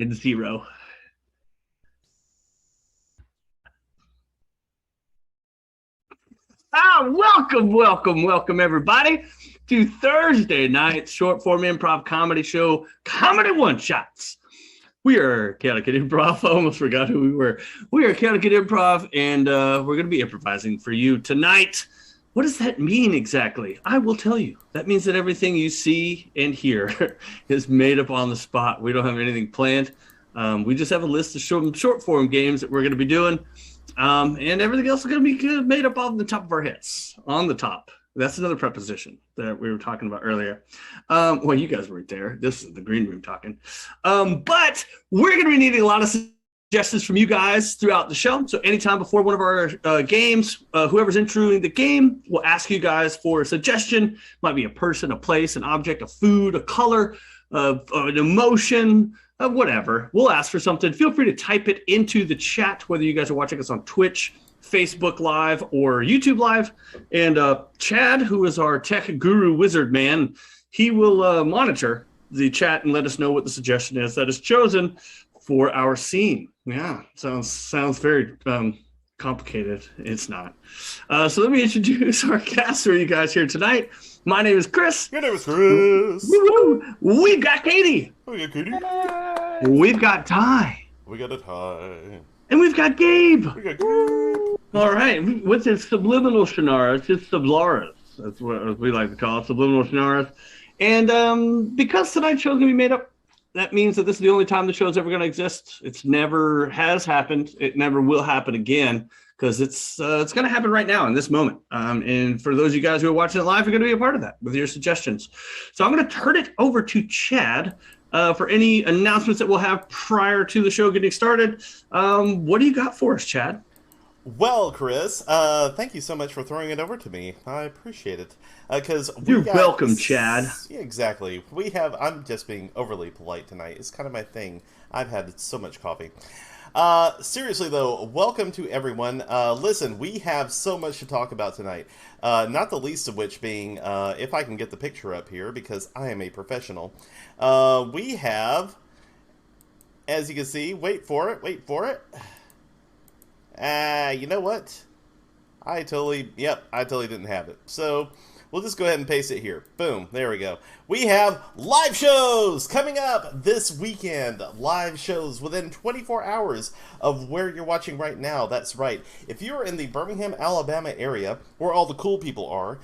and 0. Welcome, everybody, to Thursday night's short form improv comedy show, Comedy One Shots. We are Chaotic Improv. I almost forgot who we were. We are Chaotic Improv, and we're going to be improvising for you tonight. What does that mean exactly? I will tell you. That means that everything you see and hear is made up on the spot. We don't have anything planned. We just have a list of short form games that we're going to be doing. And everything else is going to be made up on the top of our heads. On the top. That's another preposition that we were talking about earlier. Well, you guys weren't there. This is the green room talking. But we're going to be needing a lot of suggestions from you guys throughout the show. So anytime before one of our games, whoever's introing the game will ask you guys for a suggestion. Might be a person, a place, an object, a food, a color, an emotion, whatever. We'll ask for something. Feel free to type it into the chat, whether you guys are watching us on Twitch, Facebook Live, or YouTube Live. And Chad, who is our tech guru wizard man, he will monitor the chat and let us know what the suggestion is that is chosen for our scene. Yeah, sounds very complicated. It's not. So let me introduce our cast for you guys here tonight. My name is Chris. Your name is Chris. Woo-hoo. We've got Katie. We got Katie. We've got Ty. We got a tie. And we've got Gabe. We got Gabe. All right. With his subliminal shinaras, his sublaras. That's what we like to call it, subliminal shinaras. And because tonight's show is going to be made up, that means that this is the only time the show is ever going to exist. It's never has happened. It never will happen again because it's going to happen right now in this moment. And for those of you guys who are watching it live, you're going to be a part of that with your suggestions. So I'm going to turn it over to Chad for any announcements that we'll have prior to the show getting started. What do you got for us, Chad? Well, Chris, thank you so much for throwing it over to me. I appreciate it. You're welcome, Chad. Yeah, exactly. I'm just being overly polite tonight. It's kind of my thing. I've had so much coffee. Seriously, though, welcome to everyone. Listen, we have so much to talk about tonight. Not the least of which being, if I can get the picture up here, because I am a professional. We have, as you can see, wait for it. You know what? I totally didn't have it. So we'll just go ahead and paste it here. Boom, there we go. We have live shows coming up this weekend. Live shows within 24 hours of where you're watching right now. That's right. If you're in the Birmingham, Alabama area, where all the cool people are,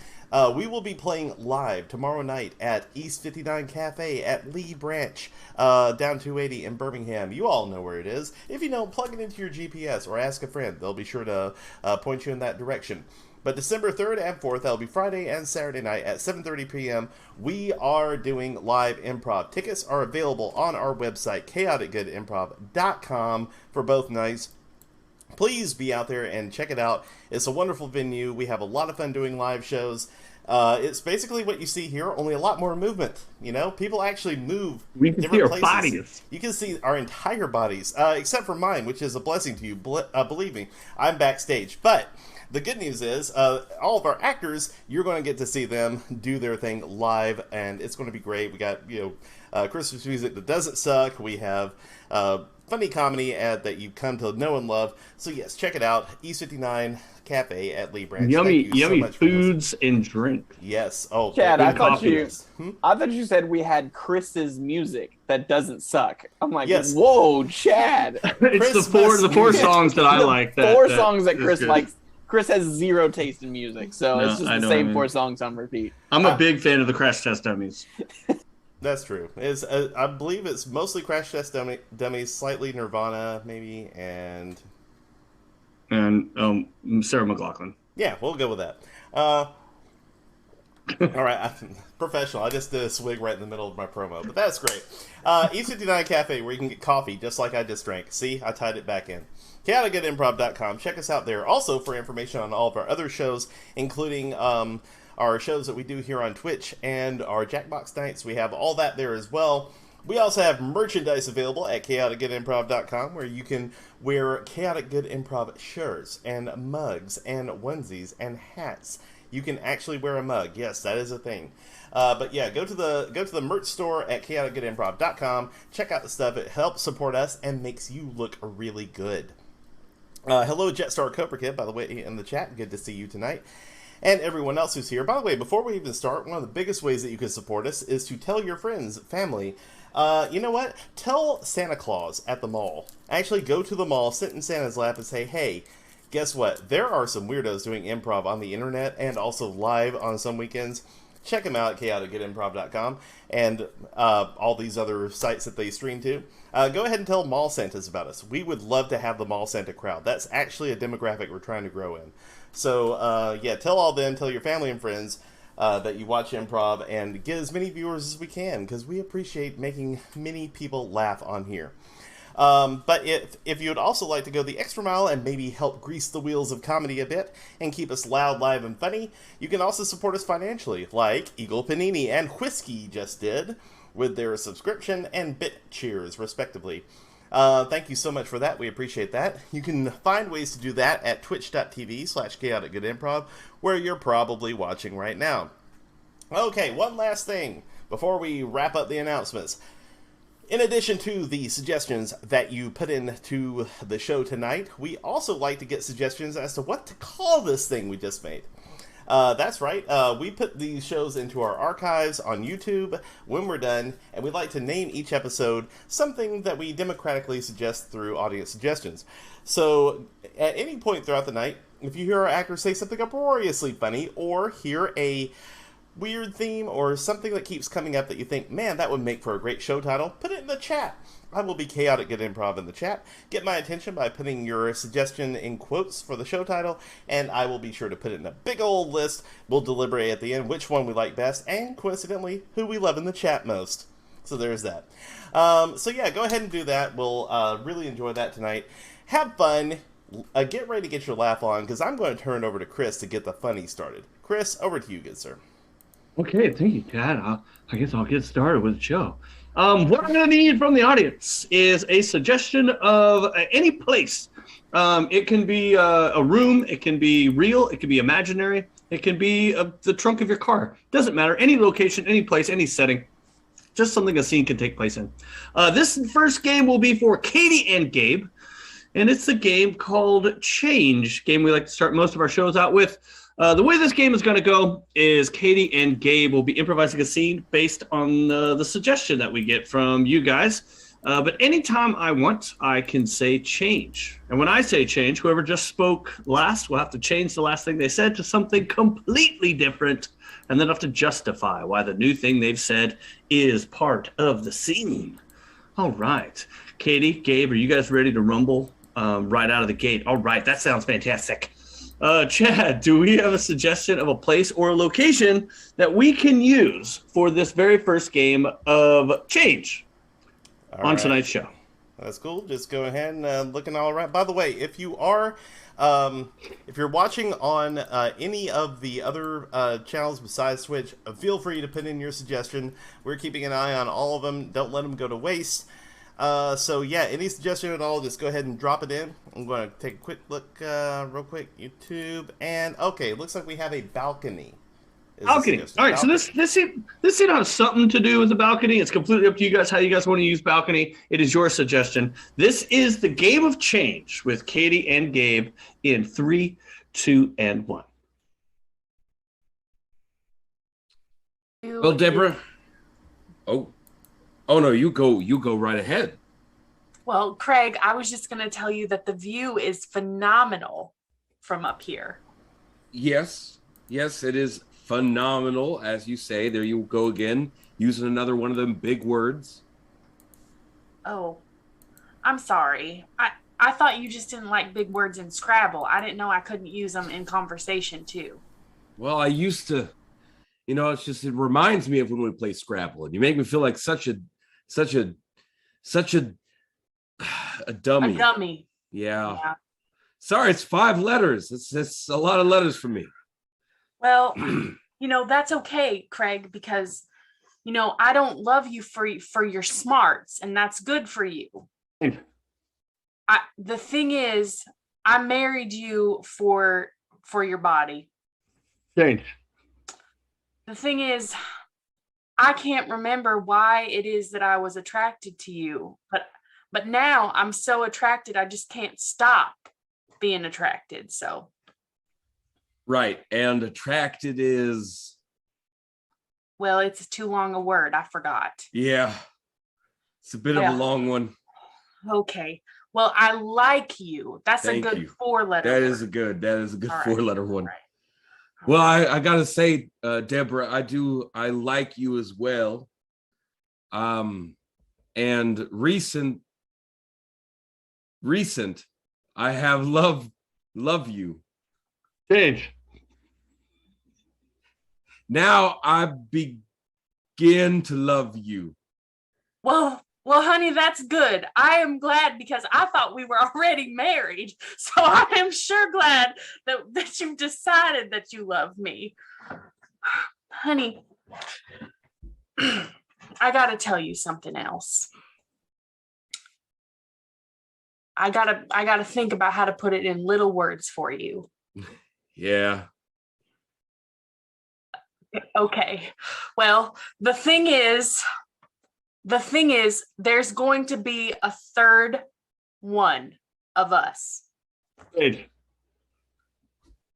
we will be playing live tomorrow night at East 59 Cafe at Lee Branch, down 280 in Birmingham. You all know where it is. If you don't, plug it into your GPS or ask a friend. They'll be sure to point you in that direction. But December 3rd and 4th, that'll be Friday and Saturday night at 7:30 p.m., we are doing live improv. Tickets are available on our website, chaoticgoodimprov.com, for both nights. Please be out there and check it out. It's a wonderful venue. We have a lot of fun doing live shows. It's basically what you see here, only a lot more movement. You know, people actually move. We can see our bodies. You can see our entire bodies, except for mine, which is a blessing to you. Believe me, I'm backstage. But the good news is, all of our actors, you're going to get to see them do their thing live, and it's going to be great. We got, Christmas music that doesn't suck. We have funny comedy that you've come to know and love. So yes, check it out. East 59 Cafe at Lee Branch. Yummy foods and drink. Yes. Oh, Chad, I thought you said we had Chris's music that doesn't suck. I'm like, yes. Whoa, Chad. It's the four songs that I like. Four songs that Chris likes. Chris has zero taste in music, so it's just the same 4 songs on repeat. I'm a big fan of the Crash Test Dummies. That's true. I believe it's mostly Crash Test Dummies, slightly Nirvana, maybe, and Sarah McLachlan. Yeah, we'll go with that. All right, professional. I just did a swig right in the middle of my promo, but that's great. East 59 Cafe, where you can get coffee, just like I just drank. See, I tied it back in. chaoticgoodimprov.com. Check us out there. Also, for information on all of our other shows, including our shows that we do here on Twitch and our Jackbox nights, we have all that there as well. We also have merchandise available at chaoticgoodimprov.com, where you can wear Chaotic Good Improv shirts and mugs and onesies and hats. You can actually wear a mug. Yes, that is a thing. But yeah, go to the merch store at chaoticgoodimprov.com. Check out the stuff. It helps support us and makes you look really good. Hello, Jetstar Cobra Kid, by the way, in the chat. Good to see you tonight. And everyone else who's here. By the way, before we even start, one of the biggest ways that you can support us is to tell your friends, family. You know what? Tell Santa Claus at the mall. Actually, go to the mall, sit in Santa's lap, and say, hey, guess what? There are some weirdos doing improv on the internet and also live on some weekends. Check them out at chaoticgoodimprov.com and all these other sites that they stream to. Go ahead and tell Mall Santas about us. We would love to have the Mall Santa crowd. That's actually a demographic we're trying to grow in. So, yeah, tell all them, tell your family and friends that you watch improv, and get as many viewers as we can, because we appreciate making many people laugh on here. But if you would also like to go the extra mile and maybe help grease the wheels of comedy a bit and keep us loud, live, and funny, you can also support us financially, like Eagle Panini and Whiskey just did, with their subscription and bit cheers, respectively. Thank you so much for that. We appreciate that. You can find ways to do that at twitch.tv/chaoticgoodimprov, where you're probably watching right now. Okay, one last thing before we wrap up the announcements. In addition to the suggestions that you put into the show tonight, we also like to get suggestions as to what to call this thing we just made. That's right, we put these shows into our archives on YouTube when we're done, and we like to name each episode something that we democratically suggest through audience suggestions. So, at any point throughout the night, if you hear our actors say something uproariously funny, or hear a weird theme or something that keeps coming up that you think, man, that would make for a great show title, put it in the chat. I will be Chaotic Good Improv in the chat. Get my attention by putting your suggestion in quotes for the show title, and I will be sure to put it in a big old list. We'll deliberate at the end which one we like best, and coincidentally, who we love in the chat most. So there's that. So yeah, go ahead and do that. We'll really enjoy that tonight. Have fun. Get ready to get your laugh on, because I'm going to turn it over to Chris to get the funny started. Chris, over to you, good sir. Okay, thank you, Chad. I guess I'll get started with the show. What I'm going to need from the audience is a suggestion of any place. It can be a room, it can be real, it can be imaginary, it can be the trunk of your car. Doesn't matter. Any location, any place, any setting. Just something a scene can take place in. This first game will be for Katie and Gabe, and it's a game called Change. Game we like to start most of our shows out with. The way this game is going to go is Katie and Gabe will be improvising a scene based on the suggestion that we get from you guys. But anytime I want, I can say change. And when I say change, whoever just spoke last will have to change the last thing they said to something completely different, and then have to justify why the new thing they've said is part of the scene. All right. Katie, Gabe, are you guys ready to rumble right out of the gate? All right. That sounds fantastic. Chad, do we have a suggestion of a place or a location that we can use for this very first game of Change on tonight's show? That's cool. Just go ahead and looking all right. By the way, if you are, if you're watching on any of the other channels besides Twitch, feel free to put in your suggestion. We're keeping an eye on all of them. Don't let them go to waste. So yeah, any suggestion at all, just go ahead and drop it in. I'm going to take a quick look, real quick, YouTube, and okay, looks like we have a balcony. Balcony. All right, balcony. So this scene has something to do with the balcony. It's completely up to you guys how you guys want to use balcony. It is your suggestion. This is the game of Change with Katie and Gabe in 3, 2, and 1. Well, Deborah. Oh no, you go right ahead. Well, Craig, I was just going to tell you that the view is phenomenal from up here. Yes, it is phenomenal, as you say. There you go again, using another one of them big words. Oh, I'm sorry. I thought you just didn't like big words in Scrabble. I didn't know I couldn't use them in conversation, too. Well, I used to, it reminds me of when we play Scrabble, and you make me feel like such a dummy. A dummy. Yeah. Sorry, it's 5 letters. It's a lot of letters for me. Well, that's okay, Craig, because, I don't love you for your smarts, and that's good for you. The thing is, I married you for your body. Change. The thing is, I can't remember why it is that I was attracted to you, but now I'm so attracted, I just can't stop being attracted. So. Right. And attracted is. Well, it's too long a word. I forgot. Yeah. It's a bit of a long one. Okay. Well, I like you. That's Thank a good you. 4-letter That word. is a good All 4-letter one. All right. Well, I gotta say, Deborah, I like you as well. And recent, I have love you. Change. Now I begin to love you. Well, honey, that's good. I am glad because I thought we were already married. So I am sure glad that you've decided that you love me. Honey, I got to tell you something else. I gotta think about how to put it in little words for you. Yeah. Okay. Well, the thing is, there's going to be a third one of us. Change.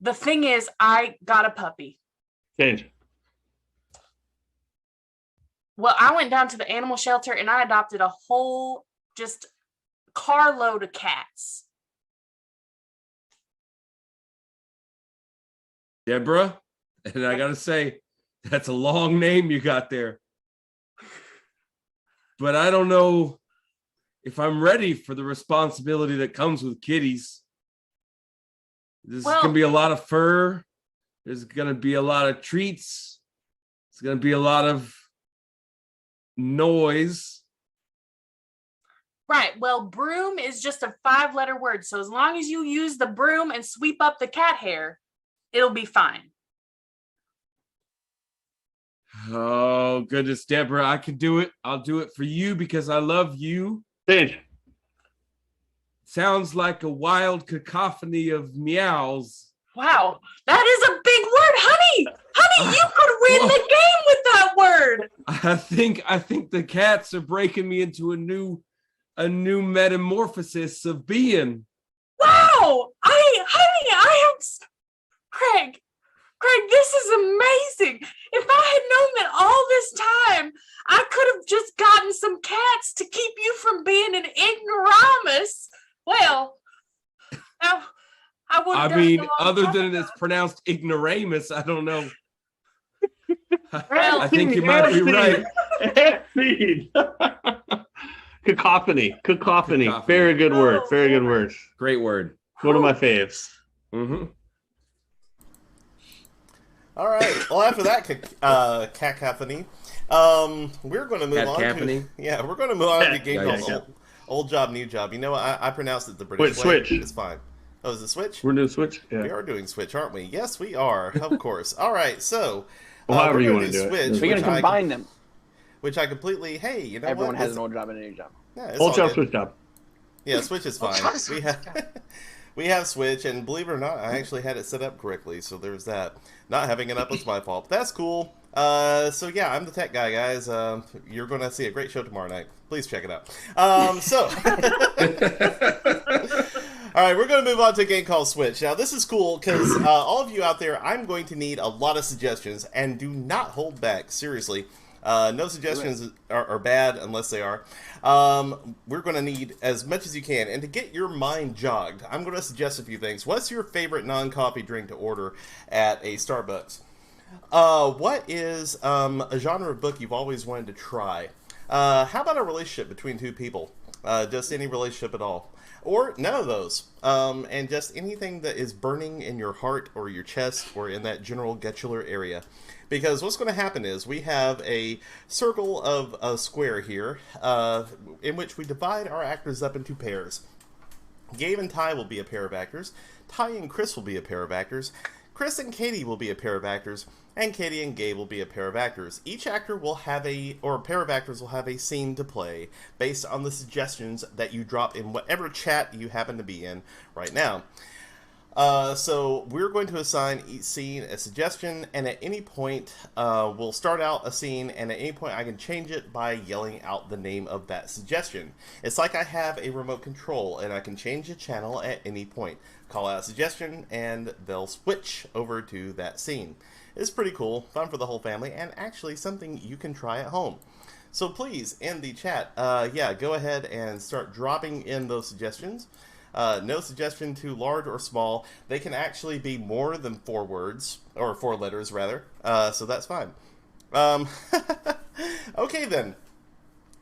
The thing is, I got a puppy. Change. Well, I went down to the animal shelter and I adopted a whole just carload of cats. Deborah, and I gotta say, that's a long name you got there. But I don't know if I'm ready for the responsibility that comes with kitties. This is going to be a lot of fur. There's going to be a lot of treats. It's going to be a lot of noise. Right. Well, broom is just a 5-letter word. So as long as you use the broom and sweep up the cat hair, it'll be fine. Oh, goodness, Deborah, I can do it. I'll do it for you because I love you. Change. Sounds like a wild cacophony of meows. Wow, that is a big word, honey. Honey, you could win the game with that word. I think the cats are breaking me into a new metamorphosis of being. Wow, Craig, this is amazing. If I had known that all this time, I could have just gotten some cats to keep you from being an ignoramus. Well, I would. I mean, other than it's pronounced ignoramus, I don't know. Well, I think you might be right. Cacophony. Very good word. Very good word. Great word. One of my faves. Mm-hmm. All right. Well, after that cacophony, we're going to move on to we're going to move on to a game called Old Job, New Job. You know what? I pronounced it the British way. Switch. It's fine. Oh, is it Switch? We're doing Switch? Yeah. We are doing Switch, aren't we? Yes, we are. Of course. All right. So, however you want to to do Switch, it. We're going to combine them. Which I completely, Everyone has an old job and a new job. Yeah, Old job, Switch job. Yeah, Switch is fine. We have Switch, and believe it or not, I actually had it set up correctly, so there's that. Not having it up was my fault, but that's cool. So yeah, I'm the tech guy, guys. You're going to see a great show tomorrow night. Please check it out. All right, we're going to move on to a game called Switch. Now, this is cool because all of you out there, I'm going to need a lot of suggestions, and do not hold back, seriously. No suggestions are bad unless they are. We're going to need as much as you can. And to get your mind jogged, I'm going to suggest a few things. What's your favorite non-coffee drink to order at a Starbucks? What is a genre of book you've always wanted to try? How about a relationship between two people? Just any relationship at all. Or none of those. And just anything that is burning in your heart or your chest or in that general guttular area. Because what's going to happen is we have a circle of a square here in which we divide our actors up into pairs. Gabe and Ty will be a pair of actors. Ty and Chris will be a pair of actors. Chris and Katie will be a pair of actors. And Katie and Gabe will be a pair of actors. Each actor will have a pair of actors will have a scene to play based on the suggestions that you drop in whatever chat you happen to be in right now. So we're going to assign each scene a suggestion, and at any point, we'll start out a scene, and at any point I can change it by yelling out the name of that suggestion. It's like I have a remote control, and I can change the channel at any point. Call out a suggestion, and they'll switch over to that scene. It's pretty cool, fun for the whole family, and actually something you can try at home. So please, in the chat, go ahead and start dropping in those suggestions. No suggestion too large or small. They can actually be more than 4 words, or 4 letters rather, so that's fine. Okay then.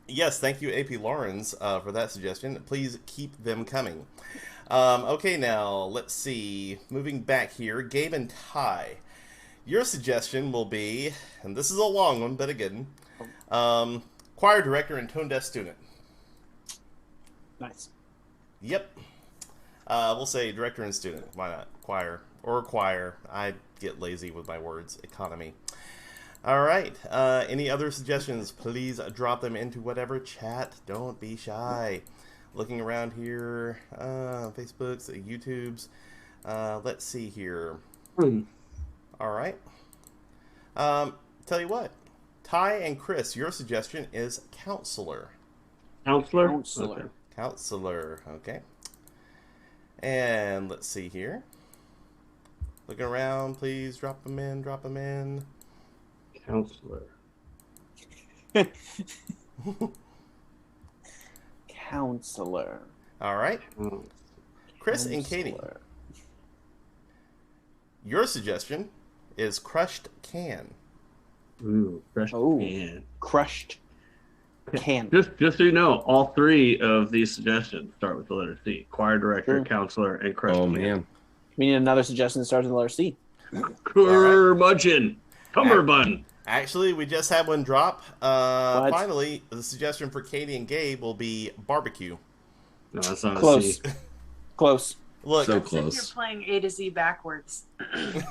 Yes, thank you AP Lawrence for that suggestion. Please keep them coming. Okay, now, let's see. Moving back here, Gabe and Ty. Your suggestion will be, and this is a long one, but again, choir director and tone deaf student. Nice. Yep. We'll say director and student. Why not? Choir. Or choir. I get lazy with my words. Economy. All right. Any other suggestions? Please drop them into whatever chat. Don't be shy. Looking around here. Facebooks, YouTubes. Let's see here. All right. Tell you what. Ty and Chris, your suggestion is counselor. Counselor? Counselor. Okay. Counselor. Okay. And let's see here. Looking around, please drop them in, drop them in. Counselor. Counselor. All right. Chris and Katie, your suggestion is crushed can. Ooh, crushed can. Crushed can. Just so you know, all 3 of these suggestions start with the letter C. Choir director, counselor, and crushed can. Man. We need another suggestion that starts with the letter C. Curmudgeon. Cummerbund. Actually, we just had one drop. Finally, the suggestion for Katie and Gabe will be barbecue. No, that's not Close. a C. Close. Look, So You're close. playing A to Z backwards.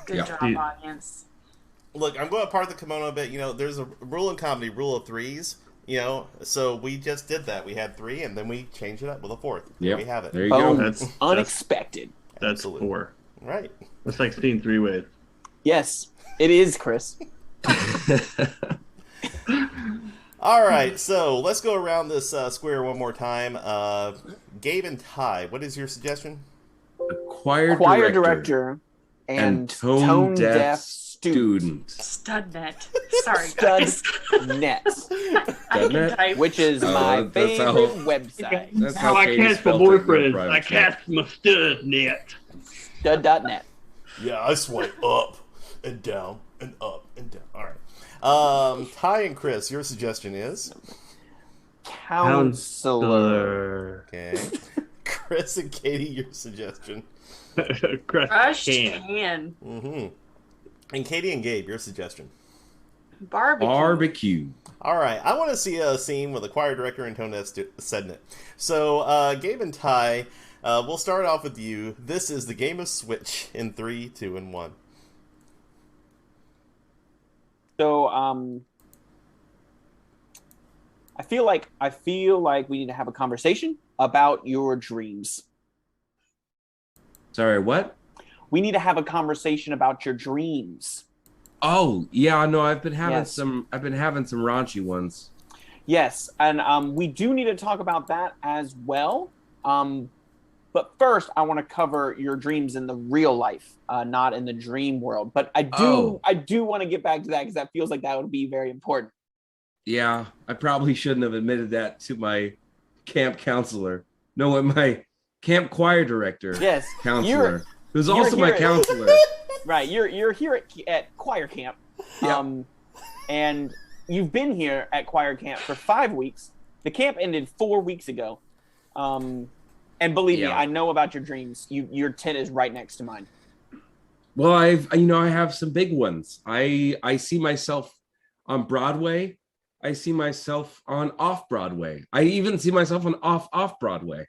Good Yeah. job, audience. look, I'm going to part the kimono a bit. You know, there's a rule in comedy, rule of 3s. You know, so we just did that. We had 3, and then we changed it up with a 4th. Yeah, We have it. there you go. That's Unexpected. That's Absolutely. 4. Right. That's like seeing 3 ways. Yes, it is, Chris. All right, so let's go around this square one more time. Gabe and Ty, what is your suggestion? Choir director and tone deaf student. Studnet. Sorry, Stud guys. net, I can Studnet? type. which is Oh, my that's favorite how- website. That's How I Katie catch my spelled it in her boyfriend. private I chat. catch my stud net. Stud.net. Yeah, I swipe up and down and up and down. All right. Ty and Chris, your suggestion is? Counselor. Okay. Chris and Katie, your suggestion? Crushed can. can. Mm-hmm. And Katie and Gabe, your suggestion? Barbecue. Barbecue. All right. I want to see a scene with a choir director and tone deaf student. So, Gabe and Ty, we'll start off with you. This is the game of Switch in 3, 2, and 1. So, I feel like we need to have a conversation about your dreams. Sorry, what? We need to have a conversation about your dreams. Oh, yeah, no, I've been having Yes. some raunchy ones. Yes, and we do need to talk about that as well. But first, I want to cover your dreams in the real life, not in the dream world. But I do want to get back to that because that feels like that would be very important. Yeah, I probably shouldn't have admitted that to my camp counselor. No, my camp choir director. Yes, Counselor, who's you're also my here- counselor. Right, you're here at choir camp, Yep. and you've been here at choir camp for 5 weeks. The camp ended 4 weeks ago, and believe me, Yeah. I know about your dreams. Your tent is right next to mine. Well, I have some big ones. I see myself on Broadway. I see myself on off Broadway. I even see myself on off Broadway.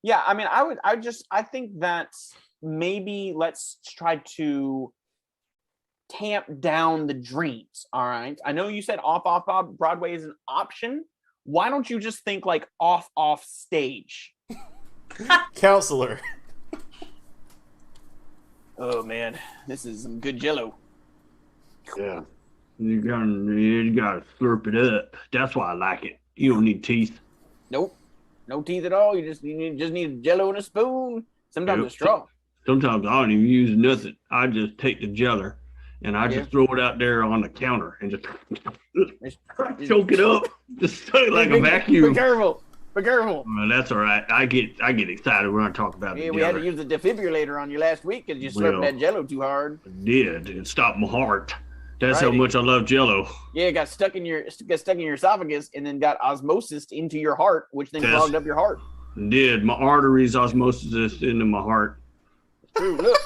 Yeah, I mean, I think that maybe let's try to tamp down the dreams. All right. I know you said off Broadway is an option. Why don't you just think like off stage? Counselor. Oh man, this is some good Jello. Yeah. You gotta slurp it up. That's why I like it. You don't need teeth. Nope, no teeth at all. You just need Jello and a spoon. Sometimes Yep. a straw. Sometimes I don't even use nothing. I just take the jeller and I just throw it out there on the counter and just choke it up. Just suck it like a vacuum. Be careful. Be careful. Well, that's all right. I get excited when I talk about it. Yeah, we had to use the defibrillator on you last week because you slurped that Jello too hard. I did. It stopped my heart. That's how much I love Jello. Yeah, it got stuck in your esophagus and then got osmosis into your heart, which then clogged up your heart. It did. My arteries osmosis into my heart. True. Look,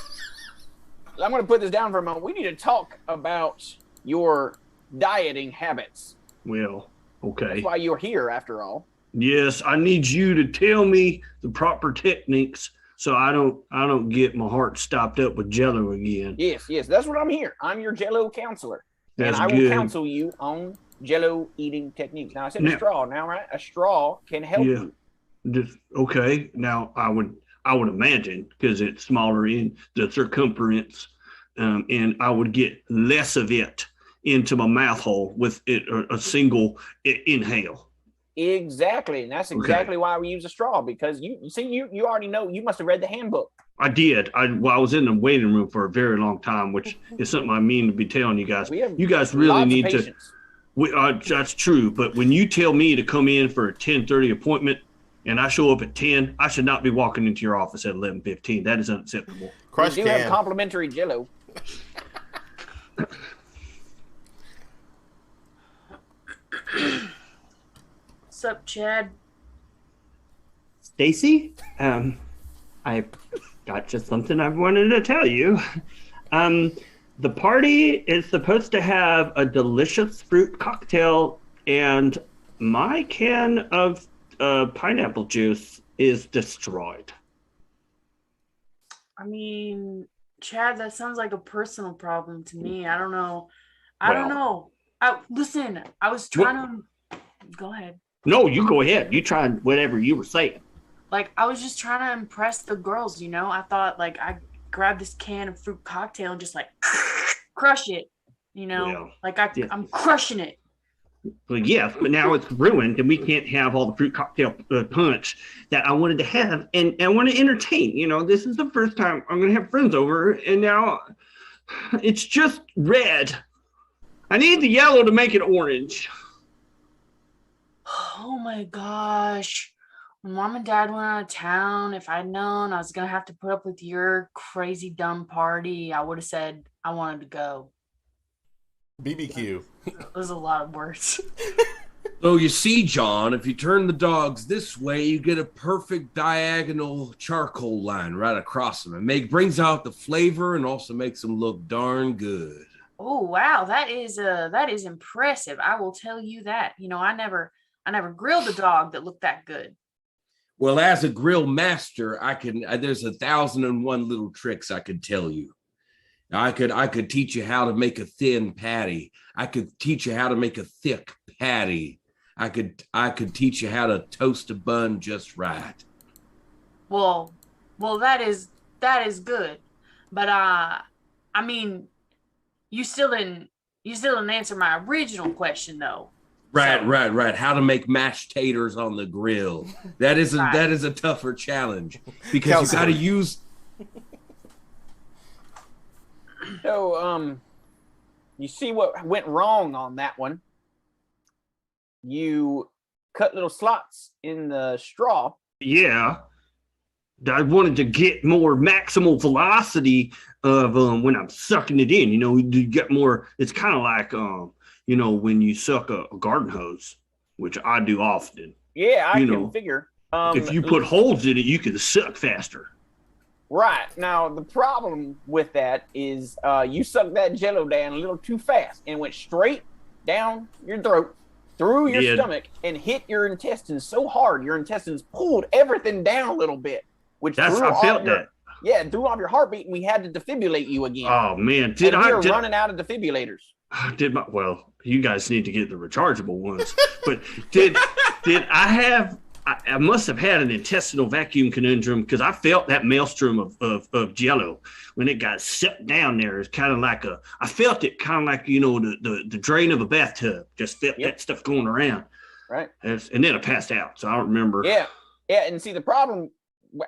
I'm going to put this down for a moment. We need to talk about your dieting habits. Well, okay. That's why you're here, after all. Yes, I need you to tell me the proper techniques so I don't get my heart stopped up with Jello again. Yes, that's what I'm here. I'm your Jello counselor. That's and I good. will counsel you on Jello eating techniques. Now, I said a straw now, right? A straw can help you. Okay. Now, I would imagine, because it's smaller in the circumference, and I would get less of it into my mouth hole with it, a single inhale. Exactly, and that's exactly why we use a straw, because you already know. You must have read the handbook. I did. I was in the waiting room for a very long time, which is something I mean to be telling you guys. You guys really need to. That's true, but when you tell me to come in for a 10:30 appointment and I show up at 10, I should not be walking into your office at 11:15. That is unacceptable. We do have complimentary Jello. What's up, Chad? Stacy, I've got just something I wanted to tell you. The party is supposed to have a delicious fruit cocktail, and my can of pineapple juice is destroyed. I mean, Chad, that sounds like a personal problem to me. I don't know. I don't know. Listen, I was trying to... Go ahead. No, you go ahead. You try whatever you were saying. Like, I was just trying to impress the girls, you know? I thought, like, I grabbed this can of fruit cocktail and just, like, crush it, you know? Well, like, I'm crushing it. Well, yes, but now it's ruined, and we can't have all the fruit cocktail punch that I wanted to have, and I want to entertain. You know, this is the first time I'm going to have friends over, and now it's just red. I need the yellow to make it orange. Oh my gosh. When Mom and Dad went out of town, if I'd known I was going to have to put up with your crazy dumb party, I would have said I wanted to go. BBQ. There's a lot of words. So you see, John, if you turn the dogs this way, you get a perfect diagonal charcoal line right across them. It brings out the flavor and also makes them look darn good. Oh, wow. That is impressive. I will tell you that. You know, I never grilled a dog that looked that good. Well, as a grill master, there's 1,001 little tricks I could tell you. I could teach you how to make a thin patty. I could teach you how to make a thick patty. I could teach you how to toast a bun just right. Well, that is good. But I mean, you still didn't answer my original question though. Right. How to make mashed taters on the grill. That is a tougher challenge because you got to use. So, you see what went wrong on that one? You cut little slots in the straw. Yeah. I wanted to get more maximal velocity of when I'm sucking it in. You know, you get more. It's kind of like you know, when you suck a garden hose, which I do often. Yeah, I can figure. If you put holes in it, you can suck faster. Right. Now, the problem with that is you sucked that Jello down a little too fast and went straight down your throat, through your stomach, and hit your intestines so hard, your intestines pulled everything down a little bit. I felt that. Yeah, it threw off your heartbit, and we had to defibrillate you again. Oh, man. We're running out of defibrillators. Well, you guys need to get the rechargeable ones. But did I I must have had an intestinal vacuum conundrum because I felt that maelstrom of Jello when it got sucked down there. It's kind of like I felt it kind of like, the drain of a bathtub. Just felt that stuff going around. Right. And then I passed out, so I don't remember. Yeah. And see, the problem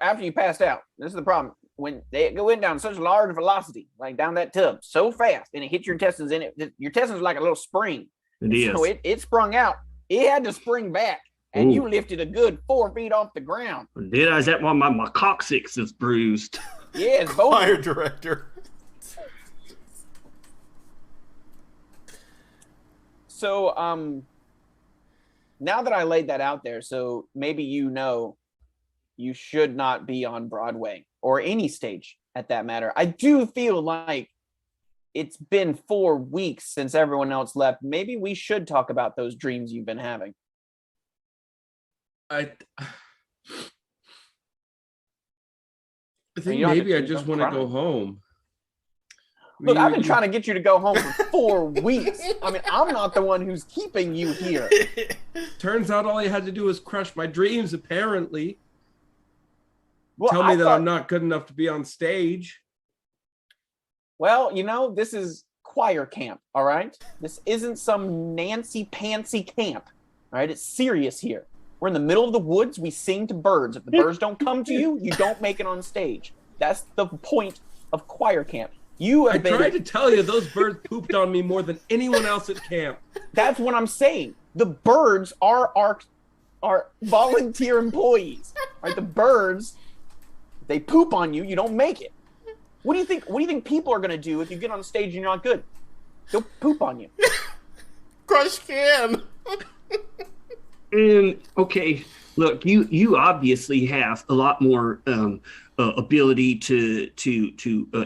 after you passed out, this is the problem. When they go in down such a large velocity, like down that tub, so fast, and it hits your intestines in it, your intestines are like a little spring. It is. So it sprung out. It had to spring back. And you lifted a good 4 feet off the ground. Did I? Is that why my coccyx is bruised? Yeah, it's both. Fire director. So, now that I laid that out there, so maybe you should not be on Broadway or any stage at that matter. I do feel like it's been 4 weeks since everyone else left. Maybe we should talk about those dreams you've been having. I think maybe I just want to go home. Look, I've been trying to get you to go home for 4 weeks. I mean, I'm not the one who's keeping you here. Turns out all I had to do was crush my dreams, apparently. Well, Tell me that I'm not good enough to be on stage. Well, this is choir camp, all right? This isn't some Nancy Pantsy camp, all right? It's serious here. We're in the middle of the woods. We sing to birds. If the birds don't come to you, you don't make it on stage. That's the point of choir camp. I tried to tell you those birds pooped on me more than anyone else at camp. That's what I'm saying. The birds are our volunteer employees. Right? The birds, they poop on you. You don't make it. What do you think people are going to do if you get on stage and you're not good? They'll poop on you. Crush can. And okay, look, you obviously have a lot more ability to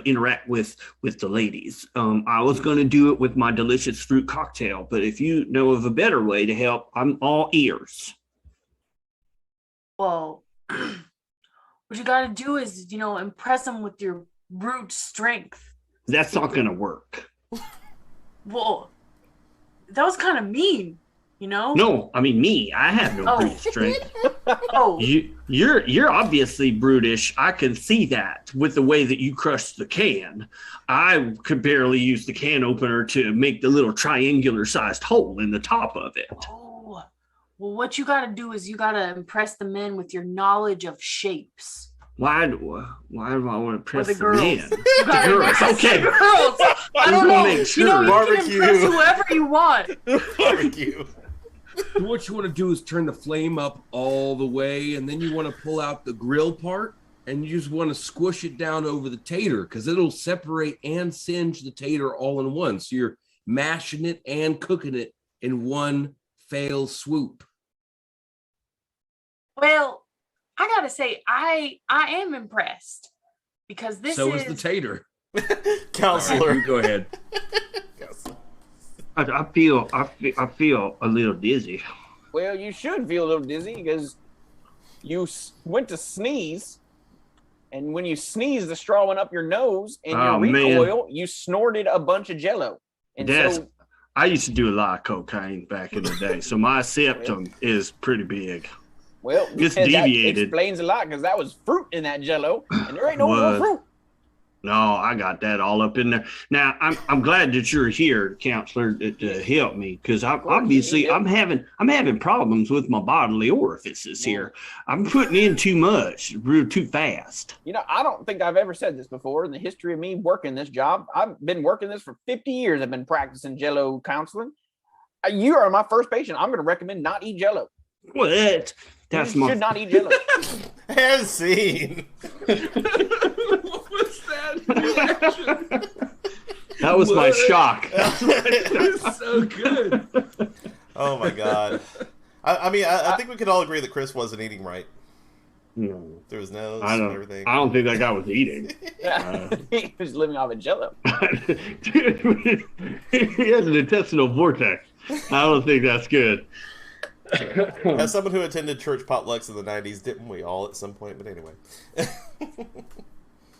interact with the ladies. I was going to do it with my delicious fruit cocktail, but if you know of a better way to help, I'm all ears. Well, what you got to do is, impress them with your brute strength. That's not going to work. Well, that was kind of mean. No, I mean me. I have no brute strength. Oh, you're obviously brutish. I can see that with the way that you crushed the can. I could barely use the can opener to make the little triangular sized hole in the top of it. Oh, well, what you got to do is you got to impress the men with your knowledge of shapes. Why do I want to impress the the girls. men? The girls, okay. The girls. I don't know. Make sure. You can impress whoever you want. Barbecue. What you want to do is turn the flame up all the way, and then you want to pull out the grill part, and you just want to squish it down over the tater because it'll separate and singe the tater all in one. So you're mashing it and cooking it in one fail swoop. Well, I gotta say, I am impressed because this is the tater. Counselor. Right, you go ahead. I feel a little dizzy. Well, you should feel a little dizzy because you went to sneeze, and when you sneeze, the straw went up your nose, and your recoil, you snorted a bunch of Jello. And I used to do a lot of cocaine back in the day, so my septum is pretty big. Well, it's deviated. That explains a lot because that was fruit in that Jello, and there ain't no more fruit. No, I got that all up in there. Now, I'm glad that you're here, counselor, to help me because I'm having problems with my bodily orifices here. I'm putting in too much, too fast. I don't think I've ever said this before in the history of me working this job. I've been working this for 50 years. I've been practicing Jello counseling. You are my first patient. I'm going to recommend not eat Jello. What? You should not eat Jello. As seen. What was that? That was my shock. That was so good. Oh my god. I think we could all agree that Chris wasn't eating right. No. Through his nose and everything. I don't think that guy was eating. He was living off of Jello. Dude, he has an intestinal vortex. I don't think that's good. As someone who attended church potlucks in the 90s, didn't we all at some point? But anyway.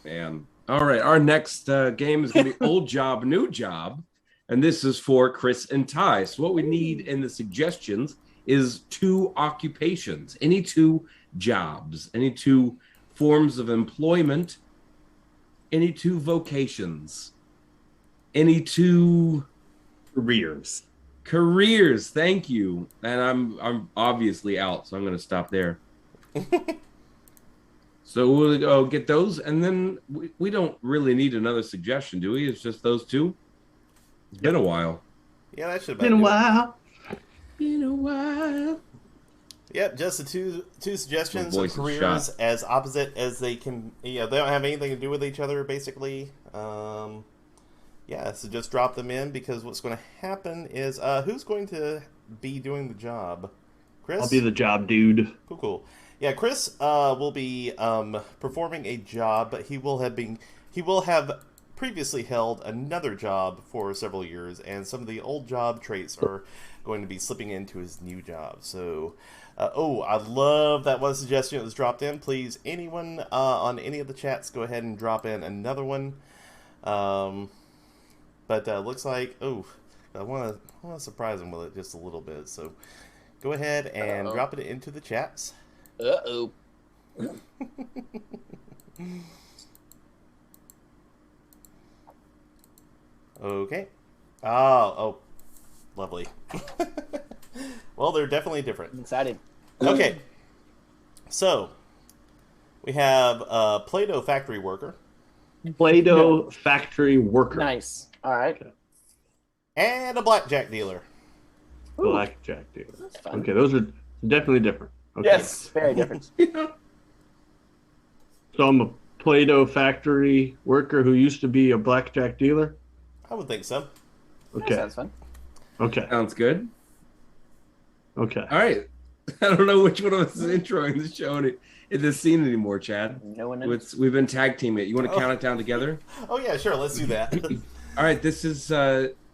Man. All right. Our next game is going to be Old Job, New Job. And this is for Chris and Ty. So what we need in the suggestions is two occupations, any two jobs, any two forms of employment, any two vocations, any two careers. Thank you. And I'm obviously out, so I'm going to stop there. So we'll go get those, and then we don't really need another suggestion, do we? It's just those two. It's been a while. Yeah, that should have Been a while. Been a while. Yep, just the two suggestions My of voice is careers shot. as opposite as they can. Yeah, they don't have anything to do with each other, basically. Yeah, so just drop them in, because what's going to happen is who's going to be doing the job? Chris? I'll be the job dude. Cool. Yeah, Chris will be performing a job, but he will have previously held another job for several years, and some of the old job traits are going to be slipping into his new job. So, I love that one suggestion that was dropped in. Please, anyone on any of the chats, go ahead and drop in another one. But looks like, I want to surprise him with it just a little bit. So, go ahead and drop it into the chats. Uh-oh. Okay. Oh, lovely. Well, they're definitely different. I'm excited. Okay. So, we have a Play-Doh factory worker. Play-Doh factory worker. Nice. All right. And a blackjack dealer. Blackjack dealer. That's fun. Okay, those are definitely different. Okay. Yes, very different. So I'm a Play-Doh factory worker who used to be a blackjack dealer. I would think so. That Okay. sounds fun. Okay. Sounds good. Okay. All right. I don't know which one of us is introing the show in this scene anymore, Chad. No one knows. We've been tag teaming it. You want to count it down together? Oh, yeah, sure. Let's do that. All right. This is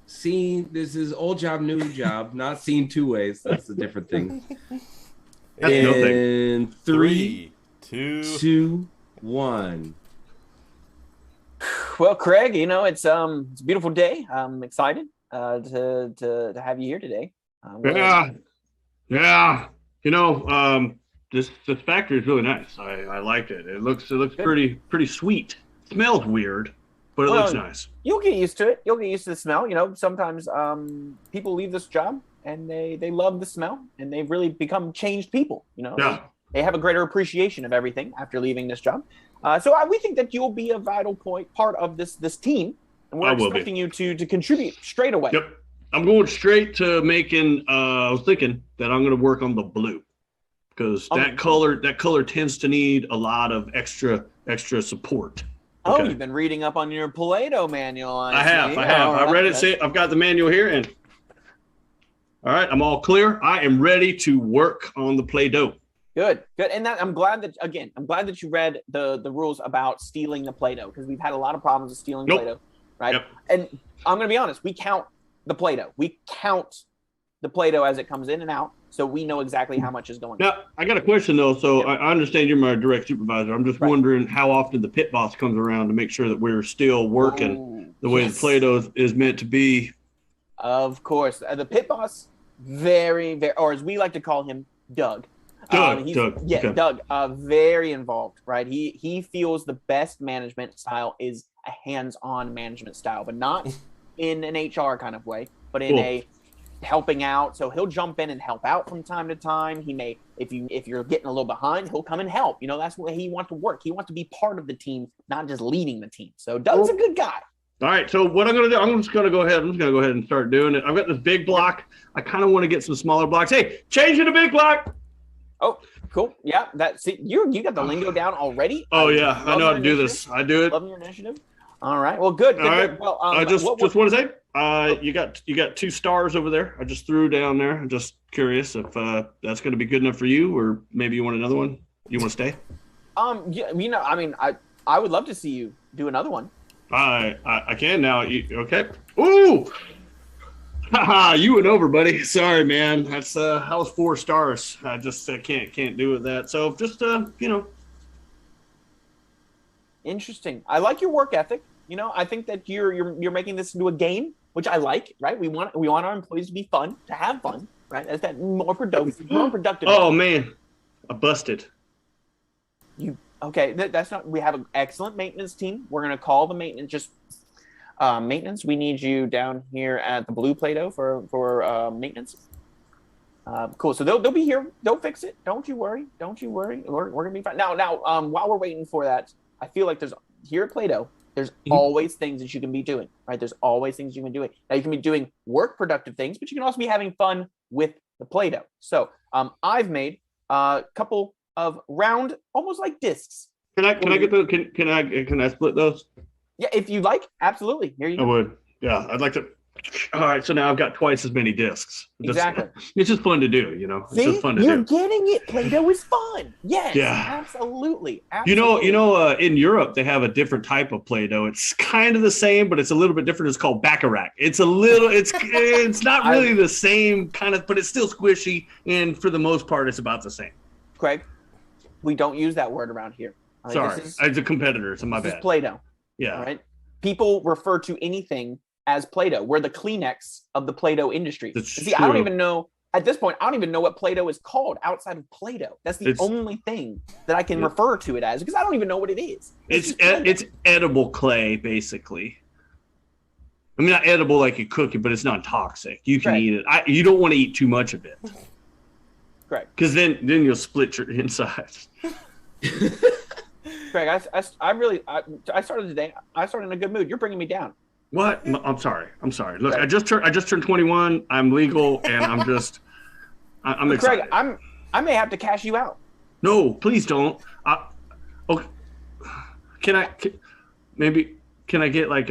scene. This is old job, new job. Not seen two ways. That's a different thing. That's no thing. In 3, 2, 1. Well, Craig, it's a beautiful day. I'm excited to have you here today. Yeah. This factory is really nice. I liked it. It looks pretty sweet. Smells weird, but it looks nice. You'll get used to it. You'll get used to the smell. Sometimes people leave this job and they love the smell, and they've really become changed people. Yeah. They have a greater appreciation of everything after leaving this job. So we think that you'll be a vital part of this team, and we're expecting you to contribute straight away. Yep. I'm going straight to making. I was thinking that I'm going to work on the blue, because that color tends to need a lot of extra support. Oh, Okay. you've been reading up on your Play-Doh manual. I have. I read it. I've got the manual here, and all right, I'm all clear. I am ready to work on the Play-Doh. Good. And I'm glad that you read the rules about stealing the Play-Doh, because we've had a lot of problems with stealing Play-Doh, right? Yep. And I'm going to be honest, we count the Play-Doh. We count the Play-Doh as it comes in and out, so we know exactly how much is going on. Now, I got a question, though. So I understand you're my direct supervisor. I'm just wondering how often the pit boss comes around to make sure that we're still working the way the Play-Doh is meant to be. Of course. The pit boss, very, very, or as we like to call him, Doug. Doug. Yeah, Okay. Doug, very involved, right? He feels the best management style is a hands-on management style, but not in an HR kind of way, but in a helping out. So he'll jump in and help out from time to time. He may, if you're getting a little behind, he'll come and help. That's the way he wants to work. He wants to be part of the team, not just leading the team. So Doug's a good guy. All right. So what I'm going to do, I'm just going to go ahead and start doing it. I've got this big block. I kind of want to get some smaller blocks. Hey, change it to big block. Oh, cool. Yeah, you got the lingo down already. Oh yeah, I know how to do this. I do it. Love your initiative. All right. Well, good. All right. Good. Well, I just want to say, you got 2 stars over there. I just threw down there. I'm just curious if that's going to be good enough for you, or maybe you want another one. You want to stay? Yeah, I would love to see you do another one. I can now. Okay. Ooh. Haha, you went over, buddy. Sorry, man. That's I was 4 stars. I just can't do with that. So just Interesting. I like your work ethic. I think that you're making this into a game, which I like. Right? We want our employees to be fun, to have fun. right? That's that more productive. More productive. Oh man, I busted. Okay? That's not. We have an excellent maintenance team. We're gonna call the maintenance. Maintenance. We need you down here at the Blue Play-Doh for maintenance. Cool. So they'll be here. They'll fix it. Don't you worry. Don't you worry. We're gonna be fine. Now, while we're waiting for that, I feel like there's here at Play-Doh. There's always things that you can be doing, right? There's always things you can be doing. Now you can be doing work productive things, but you can also be having fun with the Play-Doh. So I've made a couple of round, almost like discs. Can I get those? Can I split those? Yeah, if you like, absolutely. Here you go. I would. Yeah, I'd like to. All right, so now I've got twice as many discs. Exactly. It's just fun to do, you know. It's See, just fun to you're do. getting it. Play-Doh is fun. Yes. Yeah. Absolutely. You know, in Europe they have a different type of Play-Doh. It's kind of the same, but it's a little bit different. It's called Baccarat. It's it's not really the same kind of, but it's still squishy, and for the most part, it's about the same. Craig, we don't use that word around here. Sorry, as a competitor, so my this bad. is Play-Doh. Yeah. All right. People refer to anything as Play-Doh. We're the Kleenex of the Play-Doh industry. See, I don't even know at this point. I don't even know what Play-Doh is called outside of Play-Doh. That's the only thing that I can refer to it as because I don't even know what it is. It's edible clay, basically. I mean, not edible like you cook it, but it's not toxic. You can eat it. You don't want to eat too much of it. Correct. Because then you'll split your insides. Craig, I started today. I started in a good mood. You're bringing me down. What? No, I'm sorry. Look, I just turned 21. I'm legal, and I'm excited. Craig, I may have to cash you out. No, please don't. Okay. Can I get like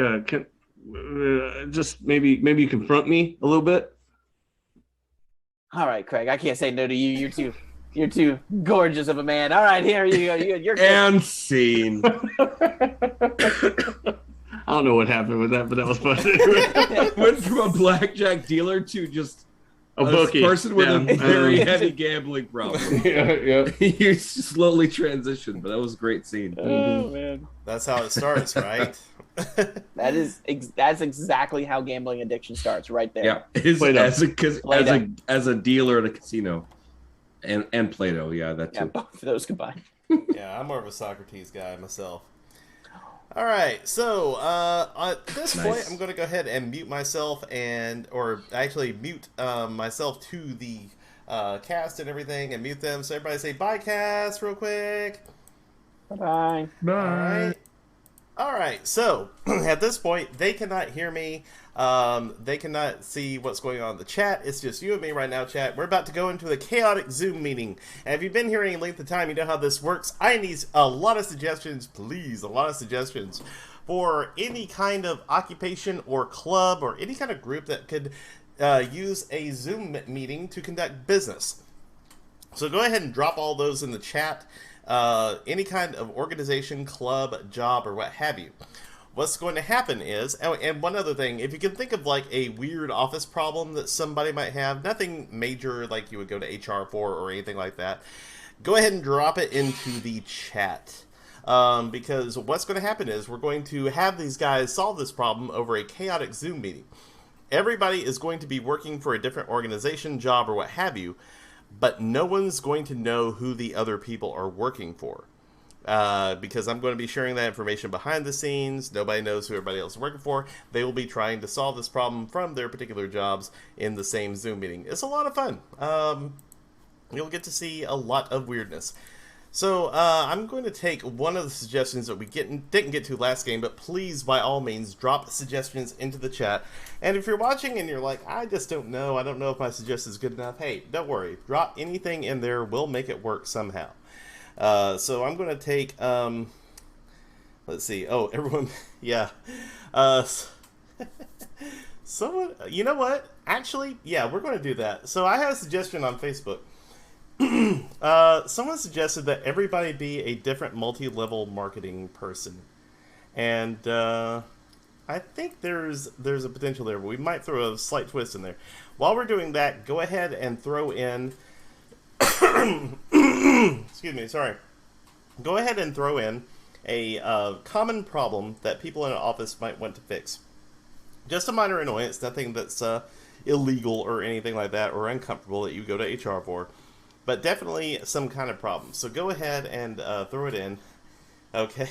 just maybe you confront me a little bit? All right, Craig. I can't say no to you. You're too gorgeous of a man. All right, here you go. You're good. And scene. I don't know what happened with that, but that was funny. Went from a blackjack dealer to just a bookie. Person with a very heavy gambling problem. Yeah. You slowly transitioned, but that was a great scene. Oh man, that's how it starts, right? That's exactly how gambling addiction starts, right there. Yeah, as a dealer at a casino, and Play-Doh, yeah, that too. Yeah, both of those combined. Yeah, I'm more of a Socrates guy myself. All right, so at this point, I'm going to go ahead and mute myself or actually mute myself to the cast and everything and mute them. So everybody say bye, cast, real quick. Bye-bye. Bye. All right, so at this point, they cannot hear me. They cannot see what's going on in the chat. It's just you and me right now, chat. We're about to go into a chaotic Zoom meeting. And if you've been here any length of time, you know how this works. I need a lot of suggestions, please, a lot of suggestions for any kind of occupation or club or any kind of group that could use a Zoom meeting to conduct business. So go ahead and drop all those in the chat. Any kind of organization, club, job, or what have you. What's going to happen is, and one other thing, if you can think of like a weird office problem that somebody might have, nothing major like you would go to HR for or anything like that, go ahead and drop it into the chat. Because what's going to happen is we're going to have these guys solve this problem over a chaotic Zoom meeting. Everybody is going to be working for a different organization, job, or what have you, but no one's going to know who the other people are working for. Because I'm going to be sharing that information behind the scenes. Nobody knows who everybody else is working for. They will be trying to solve this problem from their particular jobs in the same Zoom meeting. It's a lot of fun. You'll get to see a lot of weirdness. So I'm going to take one of the suggestions that we didn't get to last game, but please, by all means, drop suggestions into the chat. And if you're watching and you're like, I just don't know, I don't know if my suggestion is good enough, hey, don't worry. Drop anything in there. We'll make it work somehow. So I'm going to take, let's see. Oh, everyone, yeah. Someone, you know what? Actually, yeah, we're going to do that. So I had a suggestion on Facebook. Someone suggested that everybody be a different multi-level marketing person. And I think there's a potential there, but we might throw a slight twist in there. While we're doing that, go ahead and throw in... excuse me, sorry. Go ahead and throw in a common problem that people in an office might want to fix. Just a minor annoyance, nothing that's illegal or anything like that or uncomfortable that you go to HR for, but definitely some kind of problem. So go ahead and throw it in. Okay.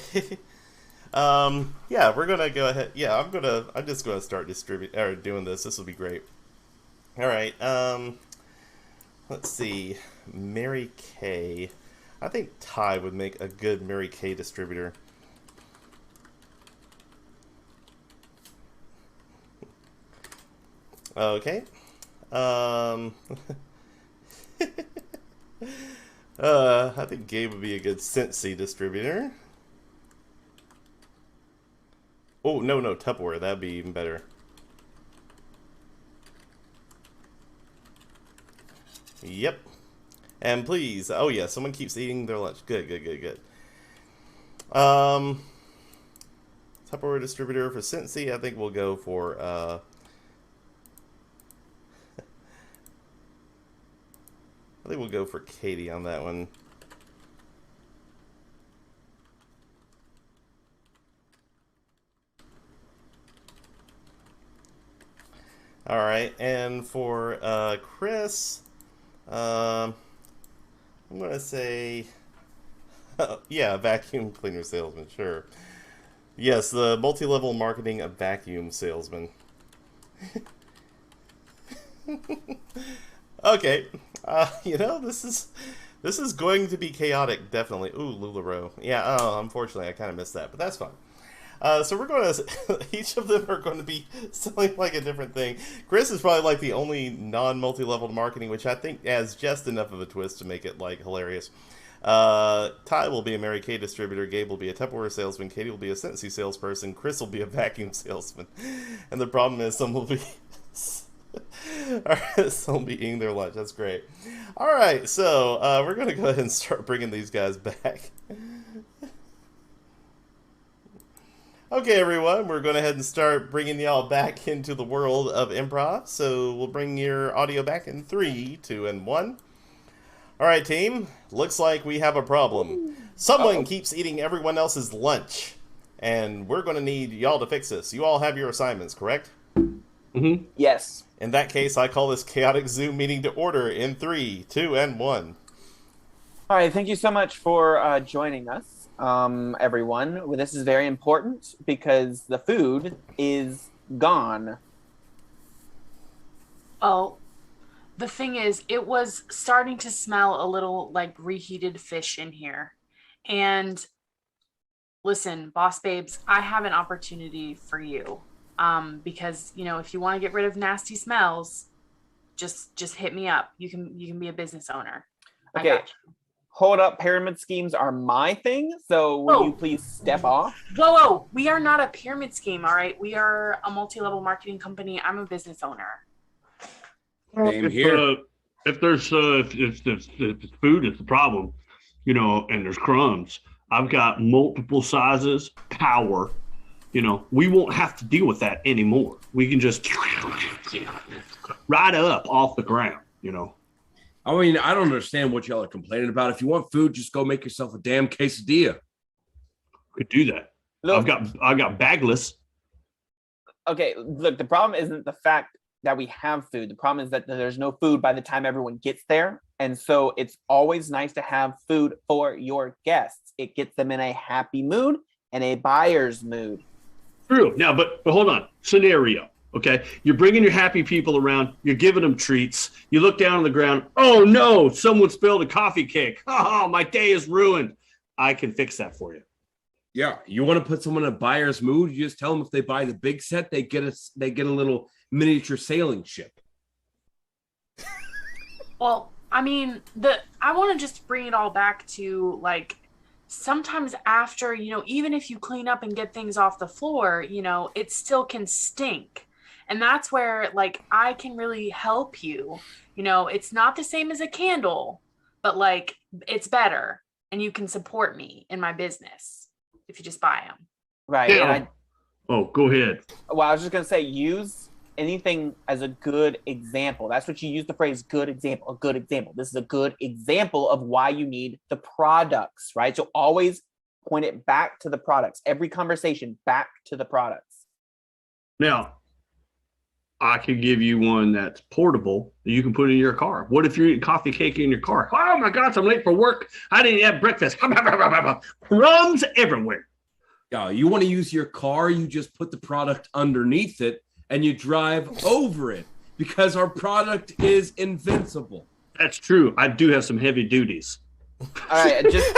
Yeah, we're gonna go ahead. Yeah, I'm just gonna start doing this. This will be great. All right. Let's see. Mary Kay. I think Ty would make a good Mary Kay distributor. Okay. I think Gabe would be a good Scentsy distributor. Oh, no, Tupperware. That'd be even better. Yep. And please, oh yeah, someone keeps eating their lunch. Good. Tupperware distributor for Scentsy. I think we'll go for I think we'll go for Katie on that one. All right, and for Chris, I'm gonna say, yeah, vacuum cleaner salesman. Sure. Yes, the multi-level marketing of vacuum salesman. Okay, this is going to be chaotic, definitely. Ooh, LuLaRoe. Yeah, unfortunately, I kind of missed that, but that's fine. So we're going to, each of them are going to be selling like a different thing. Chris is probably like the only non-multi-level marketing, which I think adds just enough of a twist to make it like hilarious. Ty will be a Mary Kay distributor, Gabe will be a Tupperware salesman, Katie will be a Scentsy salesperson, Chris will be a vacuum salesman. And the problem is some will be some will be eating their lunch. That's great. All right, so we're going to go ahead and start bringing these guys back. Okay, everyone, we're going to go ahead and start bringing y'all back into the world of improv. So we'll bring your audio back in 3, 2, and 1. All right, team. Looks like we have a problem. Someone keeps eating everyone else's lunch, and we're going to need y'all to fix this. You all have your assignments, correct? Mm-hmm. Yes. In that case, I call this chaotic Zoom meeting to order in 3, 2, and 1. All right, thank you so much for joining us. Everyone. This is very important because the food is gone. Well, the thing is, it was starting to smell a little like reheated fish in here. And listen, boss babes, I have an opportunity for you. Because, if you want to get rid of nasty smells, just hit me up. You can be a business owner. Okay. Hold up, pyramid schemes are my thing, so will you please step off? Whoa, we are not a pyramid scheme, all right? We are a multi-level marketing company. I'm a business owner. Same here. If there's if food is the problem, and there's crumbs, I've got multiple sizes, power. We won't have to deal with that anymore. We can just right up off the ground, I mean, I don't understand what y'all are complaining about. If you want food, just go make yourself a damn quesadilla. Could do that. Look, I've got bagless. Okay, look, the problem isn't the fact that we have food. The problem is that there's no food by the time everyone gets there. And so it's always nice to have food for your guests. It gets them in a happy mood and a buyer's mood. True. Now, but hold on. Scenario. Okay, you're bringing your happy people around. You're giving them treats. You look down on the ground. Oh no! Someone spilled a coffee cake. Oh, my day is ruined. I can fix that for you. Yeah, you want to put someone in a buyer's mood? You just tell them if they buy the big set, they get a little miniature sailing ship. Well, I mean, I want to just bring it all back to like sometimes after even if you clean up and get things off the floor, it still can stink. And that's where, like, I can really help you. It's not the same as a candle, but, like, it's better. And you can support me in my business if you just buy them. Right. Yeah. Go ahead. Well, I was just going to say, use anything as a good example. That's what you use the phrase good example, a good example. This is a good example of why you need the products, right? So always point it back to the products. Every conversation back to the products. Now, I could give you one that's portable that you can put in your car. What if you're eating coffee cake in your car? Oh my gosh, I'm late for work. I didn't have breakfast. Crumbs everywhere. Yeah, you want to use your car, you just put the product underneath it and you drive over it because our product is invincible. That's true. I do have some heavy duties. All right, I just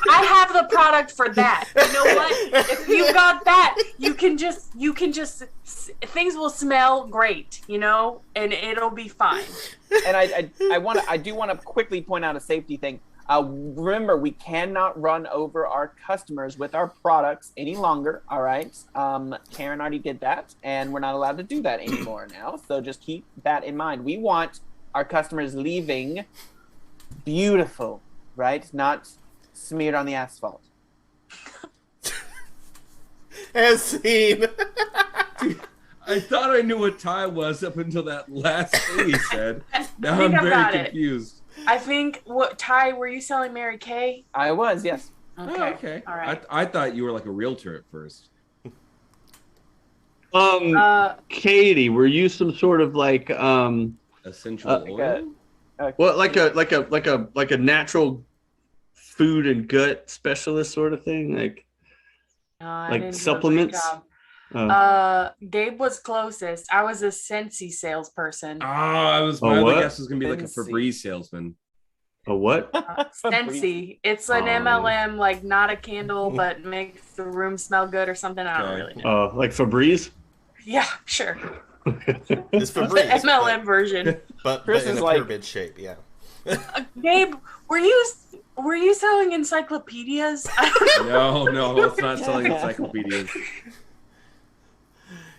I have the product for that. You know what? If you got that, you can just things will smell great, you know, and it'll be fine. and I do want to quickly point out a safety thing. Remember, we cannot run over our customers with our products any longer. All right, Karen already did that, and we're not allowed to do that anymore now. So just keep that in mind. We want our customers leaving beautiful, right? Not smeared on the asphalt. As seen. I thought I knew what Ty was up until that last thing he said. Now think I'm I got very it. confused. I think Ty, were you selling Mary Kay? I was, yes. Okay. Oh, okay. All right. I thought you were like a realtor at first. Katie, were you some sort of like Essential oil? well, like a natural food and gut specialist sort of thing, like I like didn't do a great supplements? job. Oh. Gabe was closest. I was a Scentsy salesperson. My what? other guess was gonna be like a Scentsy. Febreze salesman. A what? Scentsy. It's an MLM, like not a candle, but makes the room smell good or something. I don't Okay. really know. Like Febreze? Yeah, sure. It's The Febreze, MLM version. but Chris in is a like- pyramid shape, yeah. Gabe, were you selling encyclopedias? No, it's not selling encyclopedias.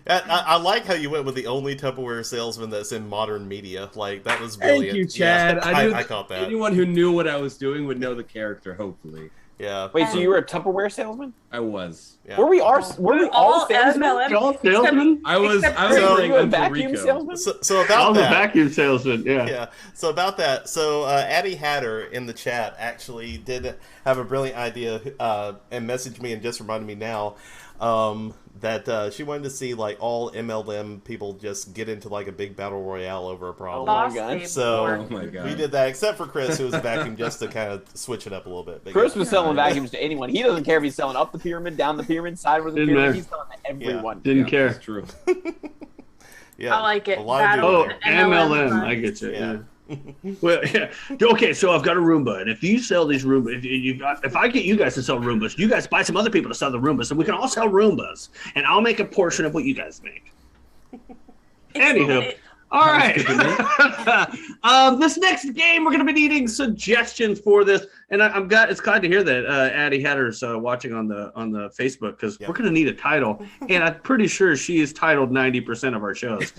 I like how you went with the only Tupperware salesman that's in modern media. Like, that was Thank brilliant. you, Chad. Yeah, I caught that. Anyone who knew what I was doing would know the character, hopefully. Yeah. Wait, so you were a Tupperware salesman? I was. Yeah. Were we all salesmen? MLM? You're all salesmen? I was Except Were So- wearing you a Uncle vacuum Rico. salesman? So I about was a that. vacuum salesman, yeah. Yeah. So about that. So Addie Hatter in the chat actually did have a brilliant idea and messaged me and just reminded me now that she wanted to see like all MLM people just get into like a big battle royale over a problem. Oh my Boss God. Gabe So Ward. Oh my god. we did that, except for Chris, who was a vacuum, just to kind of switch it up a little bit. But Chris yeah. was selling vacuums to anyone. He doesn't care if he's selling up the pyramid, down the pyramid, sideways of the Didn't pyramid. matter. He's selling to everyone. Didn't Yeah, care. That's true. Yeah, I like it. A lot of Battle- Oh, doing there. MLM MLM, I get you. Yeah. Well, yeah. Okay, so I've got a Roomba, and if you sell these Roombas, if I get you guys to sell Roombas, you guys buy some other people to sell the Roombas, and we can all sell Roombas, and I'll make a portion of what you guys make. Anywho, all right. This next game, we're going to be needing suggestions for this, and it's glad to hear that Addie Hatter's watching on the Facebook, because Yep. we're going to need a title, and I'm pretty sure she is titled 90% of our shows.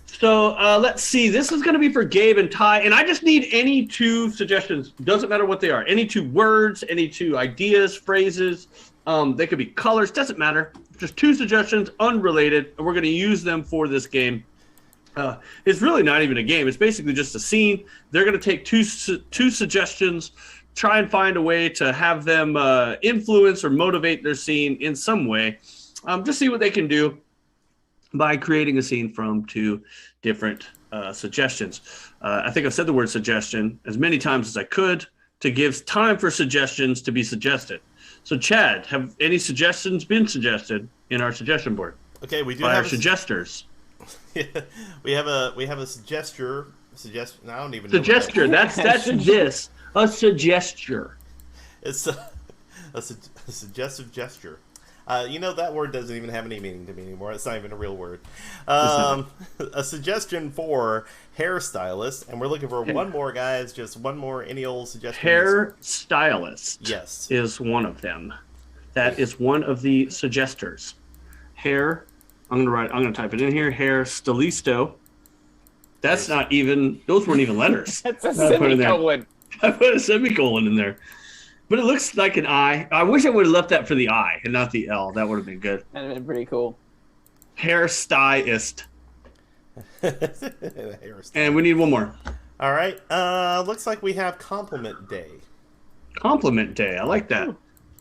So let's see. This is going to be for Gabe and Ty, and I just need any two suggestions. Doesn't matter what they are. Any two words, any two ideas, phrases. They could be colors. Doesn't matter. Just two suggestions, unrelated, and we're going to use them for this game. It's really not even a game. It's basically just a scene. They're going to take two suggestions, try and find a way to have them influence or motivate their scene in some way. Just see what they can do by creating a scene from two different suggestions. I think I've said the word suggestion as many times as I could to give time for suggestions to be suggested. So, Chad, have any suggestions been suggested in our suggestion board Okay, we do by our have suggesters? we have a suggestion. I don't even know. what Suggesture. That's this. A suggesture. It's a suggestive gesture. That word doesn't even have any meaning to me anymore. It's not even a real word. A suggestion for hairstylist, and we're looking for one more, guys. Just one more, any old suggestion. Hair stylist. Yes. Is one of them. That is one of the suggesters. Hair. I'm gonna type it in here. Hair stylisto. That's not even. Those weren't even letters. That's a I put it there. semicolon. I put a semicolon in there. But it looks like an I. I wish I would have left that for the I and not the L. That would have been good. That'd have been pretty cool. Hairstylist. Hairstyle. And we need one more. All right. Looks like we have compliment day. Compliment day. I like that.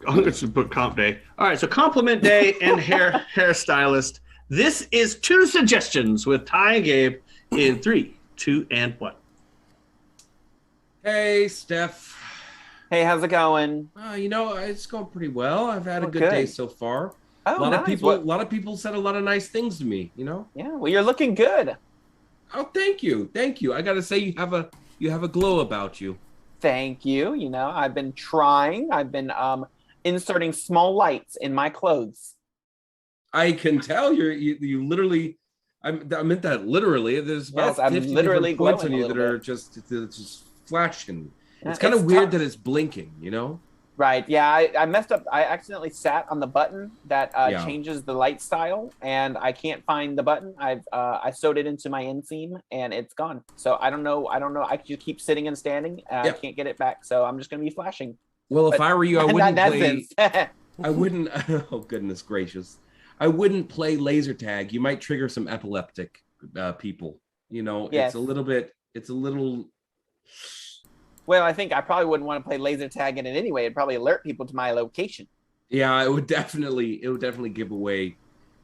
I'm going to put comp day. All right, so compliment day and hairstylist. This is 2 suggestions with Ty and Gabe in 3, 2, and 1. Hey, Steph. Hey, how's it going? It's going pretty well. I've had a good good. day so far. Oh, a lot nice. of people said a lot of nice things to me. Yeah. Well, you're looking good. Oh, thank you. I got to say, you have a glow about you. Thank you. I've been trying. I've been inserting small lights in my clothes. I can tell you literally. I meant that literally. There's about 50 literally different points on glowing you a that little are just flashing. Yeah, It's kind of it's weird tough. that it's blinking. Right. Yeah. I messed up. I accidentally sat on the button that Yeah. changes the light style, and I can't find the button. I sewed it into my inseam, and it's gone. So I don't know. I just keep sitting and standing. I can't get it back. So I'm just gonna be flashing. Well, if I were you, I wouldn't that play. sense. I wouldn't. Oh goodness gracious! I wouldn't play laser tag. You might trigger some epileptic people. Yes. It's a little bit. It's a little. Well, I think I probably wouldn't want to play laser tag in it anyway. It'd probably alert people to my location. Yeah, it would definitely give away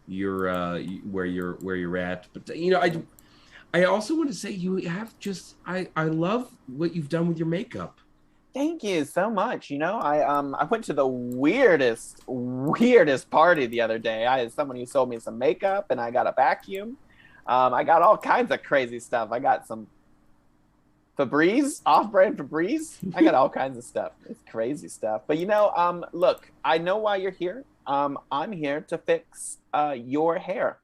your where you're at. But I also want to say you have just I love what you've done with your makeup. Thank you so much. I went to the weirdest party the other day. I had someone who sold me some makeup, and I got a vacuum. I got all kinds of crazy stuff. I got some Febreze, off-brand Febreze. I got all kinds of stuff. It's crazy stuff. But look, I know why you're here. I'm here to fix your hair.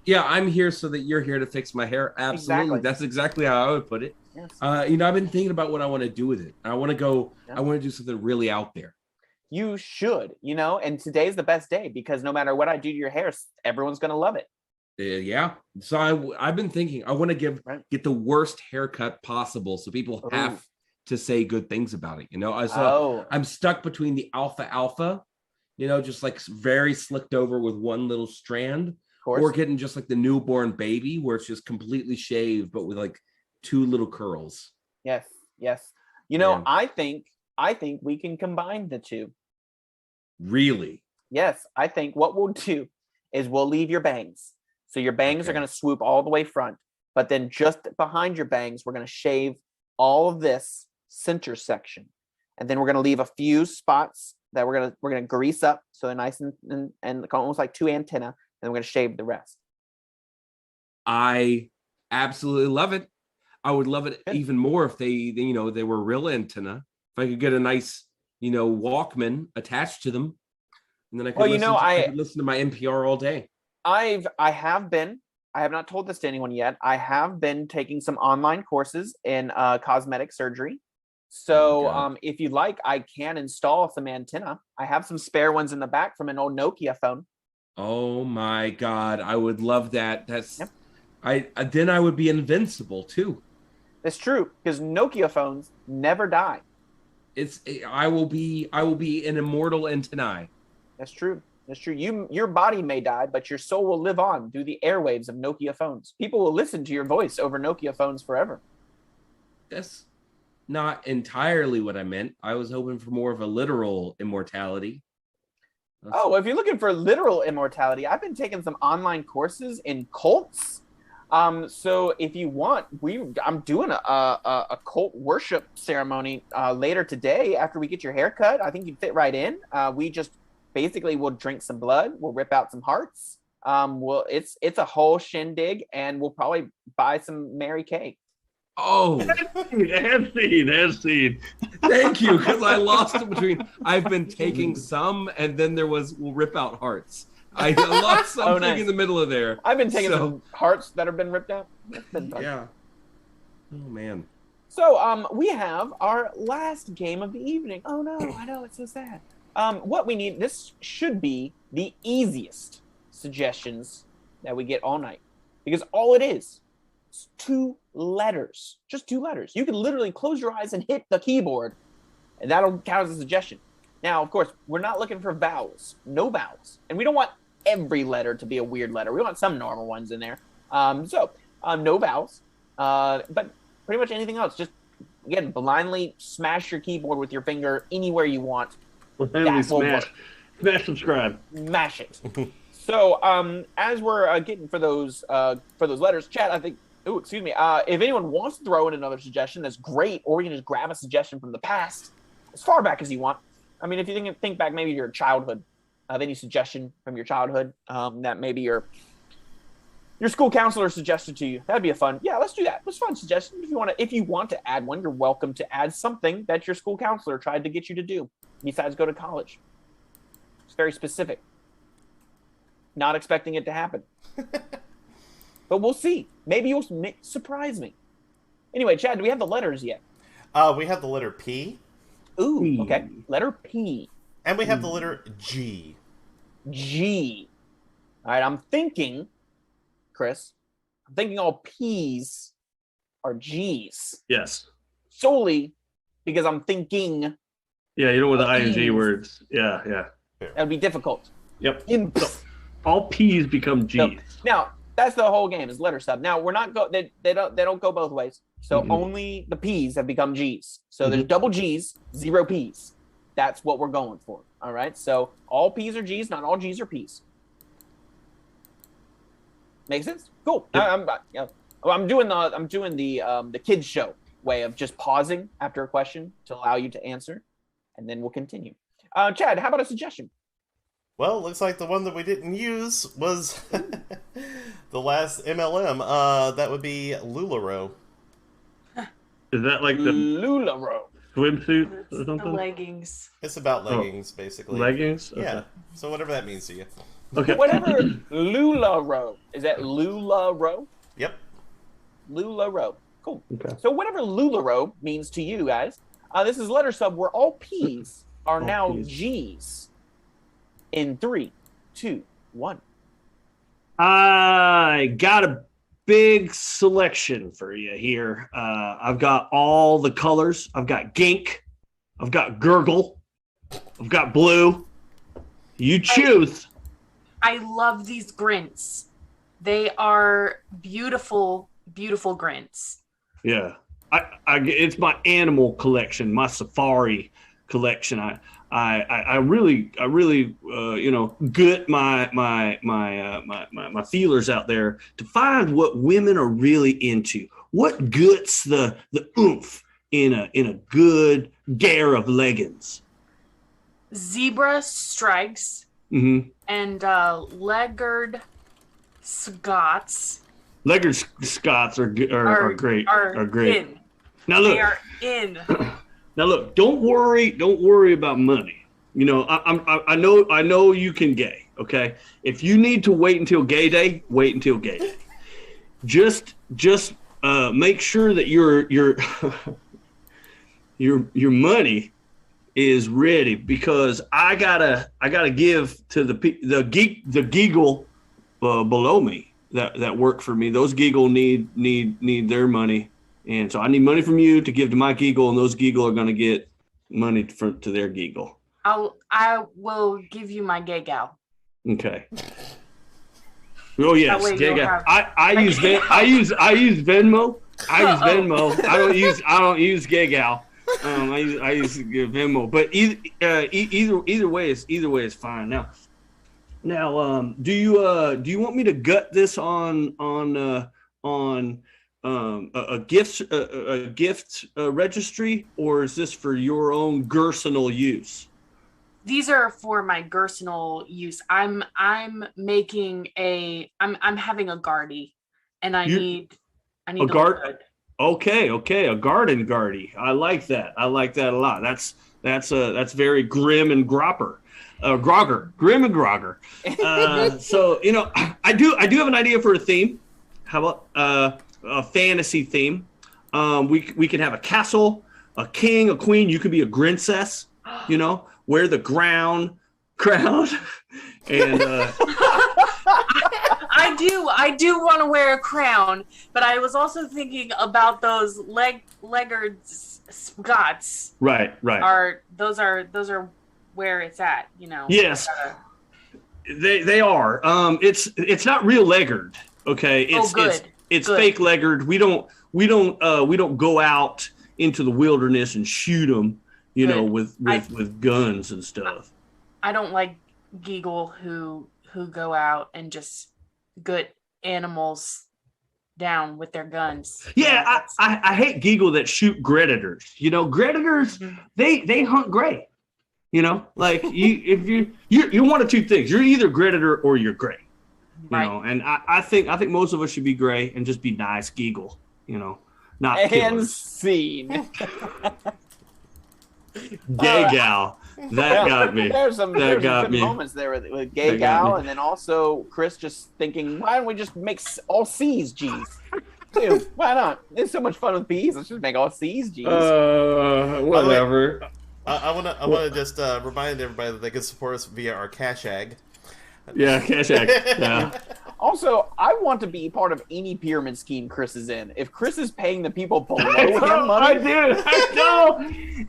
Yeah, I'm here so that you're here to fix my hair. Absolutely. Exactly. That's exactly how I would put it. Yes. I've been thinking about what I want to do with it. I want to go. Yeah. I want to do something really out there. You should, and today's the best day because no matter what I do to your hair, everyone's going to love it. Yeah. So I've been thinking I want to get the worst haircut possible so people have to say good things about it. I'm stuck between the alpha, just like very slicked over with one little strand, or getting just like the newborn baby where it's just completely shaved, but with like 2 little curls. Yes. I think we can combine the 2. Really? Yes. I think what we'll do is we'll leave your bangs. So your bangs are going to swoop all the way front, but then just behind your bangs, we're going to shave all of this center section. And then we're going to leave a few spots that we're going to grease up so they're nice and almost like 2 antennae, and we're going to shave the rest. I absolutely love it. I would love it even more if they were real antenna. If I could get a nice, Walkman attached to them, and then I could listen to my NPR all day. I have not told this to anyone yet. I have been taking some online courses in cosmetic surgery. So if you'd like, I can install some antenna. I have some spare ones in the back from an old Nokia phone. Oh my God. I would love that. Then I would be invincible too. It's true because Nokia phones never die. I will be an immortal antennae. That's true. That's true. Your body may die, but your soul will live on through the airwaves of Nokia phones. People will listen to your voice over Nokia phones forever. That's not entirely what I meant. I was hoping for more of a literal immortality. Well, if you're looking for literal immortality, I've been taking some online courses in cults. So if you want, I'm doing a cult worship ceremony later today after we get your hair cut. I think you'd fit right in. We just basically we'll drink some blood, we'll rip out some hearts. It's a whole shindig, and we'll probably buy some Mary Kay. Oh, as seen. Thank you, because I lost it between. I've been taking some, and then we'll rip out hearts. I lost something in the middle of there. I've been taking some hearts that have been ripped out. It's been fun. Yeah. Oh man. So we have our last game of the evening. Oh no, I know, it's so sad. What we need, this should be the easiest suggestions that we get all night, because all it is 2 letters, just 2 letters. You can literally close your eyes and hit the keyboard, and that'll count as a suggestion. Now, of course, we're not looking for vowels, no vowels, and we don't want every letter to be a weird letter. We want some normal ones in there. No vowels, but pretty much anything else. Just again, blindly smash your keyboard with your finger anywhere you want. Blindly smash subscribe. Mash it. So, as we're getting for those letters, chat, I think. Oh, excuse me. If anyone wants to throw in another suggestion, that's great. Or we can just grab a suggestion from the past, as far back as you want. I mean, if you think back, maybe your childhood, any suggestion from your childhood that maybe your school counselor suggested to you, that'd be a fun. Yeah, let's do that. Let's fun suggestion. If you want to add one, you're welcome to add something that your school counselor tried to get you to do besides go to college. It's very specific. Not expecting it to happen. But we'll see. Maybe you'll surprise me. Anyway, Chad, do we have the letters yet? We have the letter P. Ooh, okay. Letter P. And we have the letter G. G. All right, I'm thinking, Chris, all P's are G's. Yes. Solely because I'm thinking. Yeah, you know what the ing words. Yeah. That would be difficult. Yep. So all P's become G's. So, now, that's the whole game is letter sub. Now, we're not they don't go both ways. So only the P's have become G's. So there's double G's, 0 P's. That's what we're going for. All right. So all P's are G's, not all G's are P's. Make sense? Cool. Yep. I'm doing the kids show way of just pausing after a question to allow you to answer, and then we'll continue. Chad, how about a suggestion? Well, it looks like the one that we didn't use was the last MLM. That would be LuLaRoe. Is that like the LuLaRoe swimsuit or something? The leggings. It's about leggings, basically. Leggings? Okay. Yeah. So whatever that means to you. Okay. Whatever LuLaRoe. Is that LuLaRoe? Yep. LuLaRoe. Cool. Okay. So whatever LuLaRoe means to you guys, this is letter sub where all P's are now P's. G's. In 3, 2, 1. I got a big selection for you here. I've got all the colors. I've got gink. I've got gurgle. I've got blue. You choose. I love these grints. They are beautiful, beautiful grints. Yeah. It's my animal collection, my safari collection. I really gut my feelers out there to find what women are really into. What guts the oomph in a good pair of leggings. Zebra stripes and leggard Scots. Leggard Scots are great. Are great. In. Now look. They are in. Now look, don't worry about money. You know, I know you can gay, okay? If you need to wait until gay day, wait until gay day. Just make sure that your money is ready, because I gotta give to the giggle below me that work for me. Those giggle need their money. And so I need money from you to give to my giggle, and those giggle are going to get money to their giggle. I will give you my gay gal. Okay. Oh yes, gay gal. I use Venmo. I use Venmo. I don't use gay gal. I use Venmo. But either way is fine. Now, do you want me to gut this on a gift registry, or is this for your own personal use? These are for my personal use. I'm having a gardy, and I need a guard. Okay, a garden gardy. I like that a lot. That's very grim and grim and grogger. So I do have an idea for a theme. How about a fantasy theme? We can have a castle, a king, a queen. You could be a princess, wear the crown, and I do want to wear a crown, but I was also thinking about those leggard Scots. Right. Those are where it's at, Yes, they are. It's not real leggard. Okay, it's good. It's fake leggard. We don't go out into the wilderness and shoot them, you know, Good. with guns and stuff. I don't like Geagle who go out and just gut animals down with their guns. Yeah, I hate Geagle that shoot Greditors. You know, Greditors, they hunt gray. You know, like you're one of two things. You're either Greditor or you're gray. You know, and I think most of us should be gray and just be nice Geagle, you know, not And killers. scene. Gay gal. That got me. There's some That good got me. moments there with Gay That got Gal, me. and then also Chris just thinking, why don't we just make all C's G's? Dude, why not? It's so much fun with B's. Let's just make all C's G's. Whatever. I wanna just remind everybody that they can support us via our Cash Ag. Yeah, cash act. Yeah. Also, I want to be part of any pyramid scheme Chris is in. If Chris is paying the people below I him know, money, I know.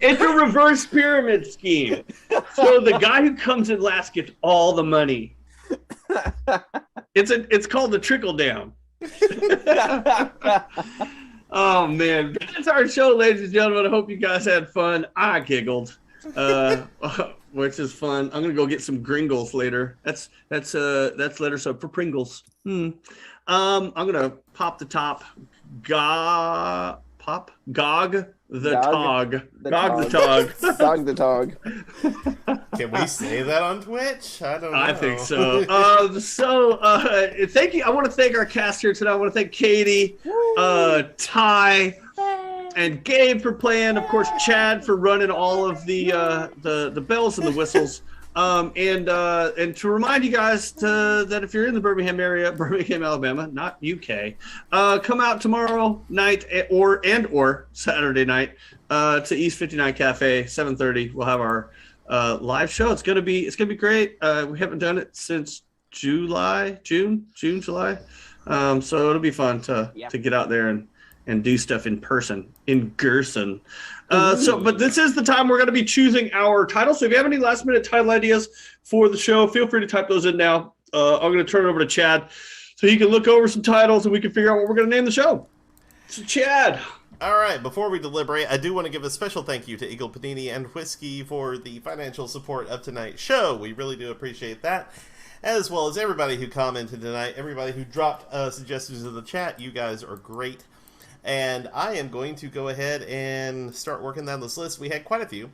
It's a reverse pyramid scheme. So the guy who comes in last gets all the money. It's called the trickle down. Oh man, that's our show, ladies and gentlemen. I hope you guys had fun. I giggled, which is fun. I'm gonna go get some Gringles later. That's letter sub for Pringles. I'm gonna pop the top. Gog the Tog. Dog the Tog. Can we say that on Twitch? I don't know. I think so. Thank you. I want to thank our cast here tonight. I want to thank Katie, Ty, and Gabe for playing. Of course, Chad for running all of the bells and the whistles. And to remind you guys that if you're in the Birmingham area, Birmingham, Alabama, not UK, come out tomorrow night or Saturday night to East 59 Cafe, 7:30. We'll have our live show. It's gonna be great. We haven't done it since July. So it'll be fun to get out there and do stuff in person, in Gerson. But this is the time we're going to be choosing our title. So if you have any last minute title ideas for the show, feel free to type those in now. I'm going to turn it over to Chad so he can look over some titles and we can figure out what we're going to name the show. So Chad. All right, before we deliberate, I do want to give a special thank you to Eagle Panini and Whiskey for the financial support of tonight's show. We really do appreciate that, as well as everybody who commented tonight, everybody who dropped suggestions in the chat. You guys are great. And I am going to go ahead and start working down this list. We had quite a few.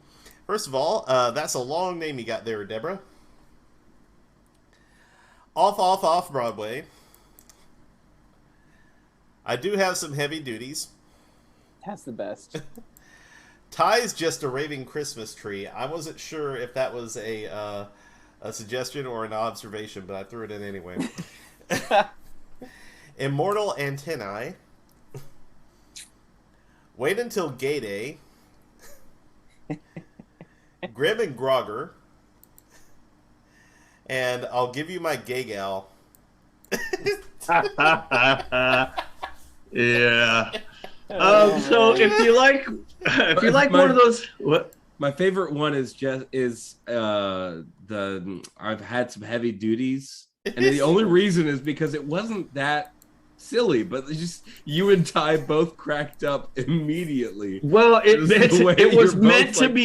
First of all, that's a long name you got there, Deborah. Off Broadway. I do have some heavy duties. That's the best. Ty's just a raving Christmas tree. I wasn't sure if that was a suggestion or an observation, but I threw it in anyway. Immortal Antennae. Wait until Gay Day. Grim and Grogger. And I'll give you my gay gal. Yeah. So if you like one of those, what? My favorite one is I've had some heavy duties, and the only reason is because it wasn't that silly, but just you and Ty both cracked up immediately. Well, it was meant to like be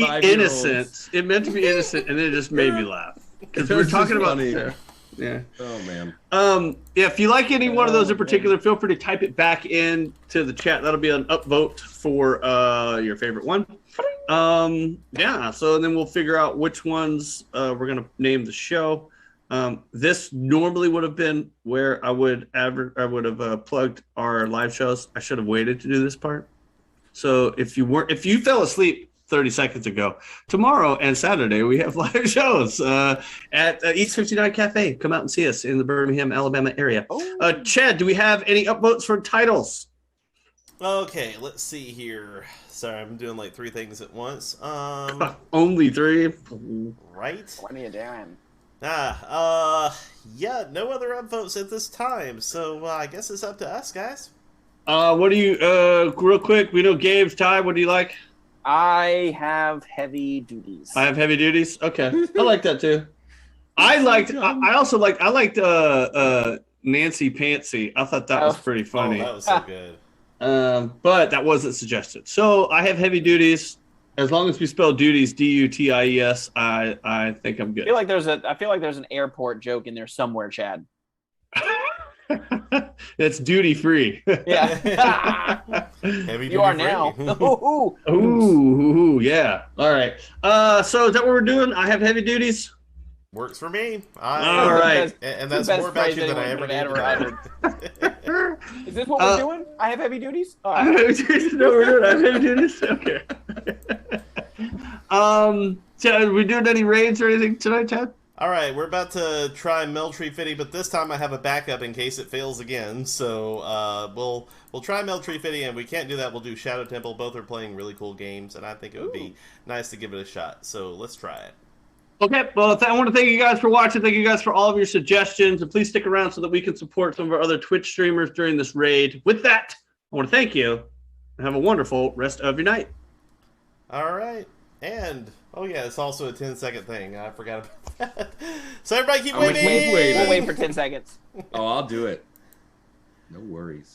5-year-olds. innocent. It meant to be innocent, and then it just made me laugh because we're talking about yeah. Oh man. If you like any one of those in particular, feel free to type it back in to the chat. That'll be an upvote for your favorite one. Yeah. So then we'll figure out which ones we're gonna name the show. This normally would have been where I would have plugged our live shows. I should have waited to do this part. So if you fell asleep 30 seconds ago, tomorrow and Saturday we have live shows at East 59 Cafe. Come out and see us in the Birmingham, Alabama area. Chad, do we have any upvotes for titles? Okay, let's see here. Sorry, I'm doing like 3 things at once. Only 3. Right? What are you doing? Yeah, no other upvotes at this time, so I guess it's up to us, guys. What do you, real quick, we know Gabe's. Ty, what do you like? I have heavy duties. I have heavy duties. Okay, I like that too. I liked Nancy Pantsy. I thought that was pretty funny. Oh, that was so good. But that wasn't suggested. So I have heavy duties. As long as we spell duties duties, I think I'm good. I feel like there's an airport joke in there somewhere, Chad. It's duty free. Yeah. Heavy You are duty now. free. Ooh, yeah. All right. So is that what we're doing? I have heavy duties. Works for me. All right. And that's more about you than I ever uttered. Is this what we're doing? I have heavy duties? I have heavy duties. No, we're doing. I have heavy duties. Okay. So are we doing any raids or anything tonight, Chad? All right, we're about to try Meltree Fitty, but this time I have a backup in case it fails again. So we'll try Meltree Fitty, and we can't do that. We'll do Shadow Temple. Both are playing really cool games, and I think it would be nice to give it a shot. So let's try it. Okay, well, I want to thank you guys for watching. Thank you guys for all of your suggestions, and please stick around so that we can support some of our other Twitch streamers during this raid. With that, I want to thank you, and have a wonderful rest of your night. All right, and oh yeah, it's also a 10-second thing. I forgot about that. So everybody keep waiting. We'll wait for 10 seconds. Oh, I'll do it. No worries.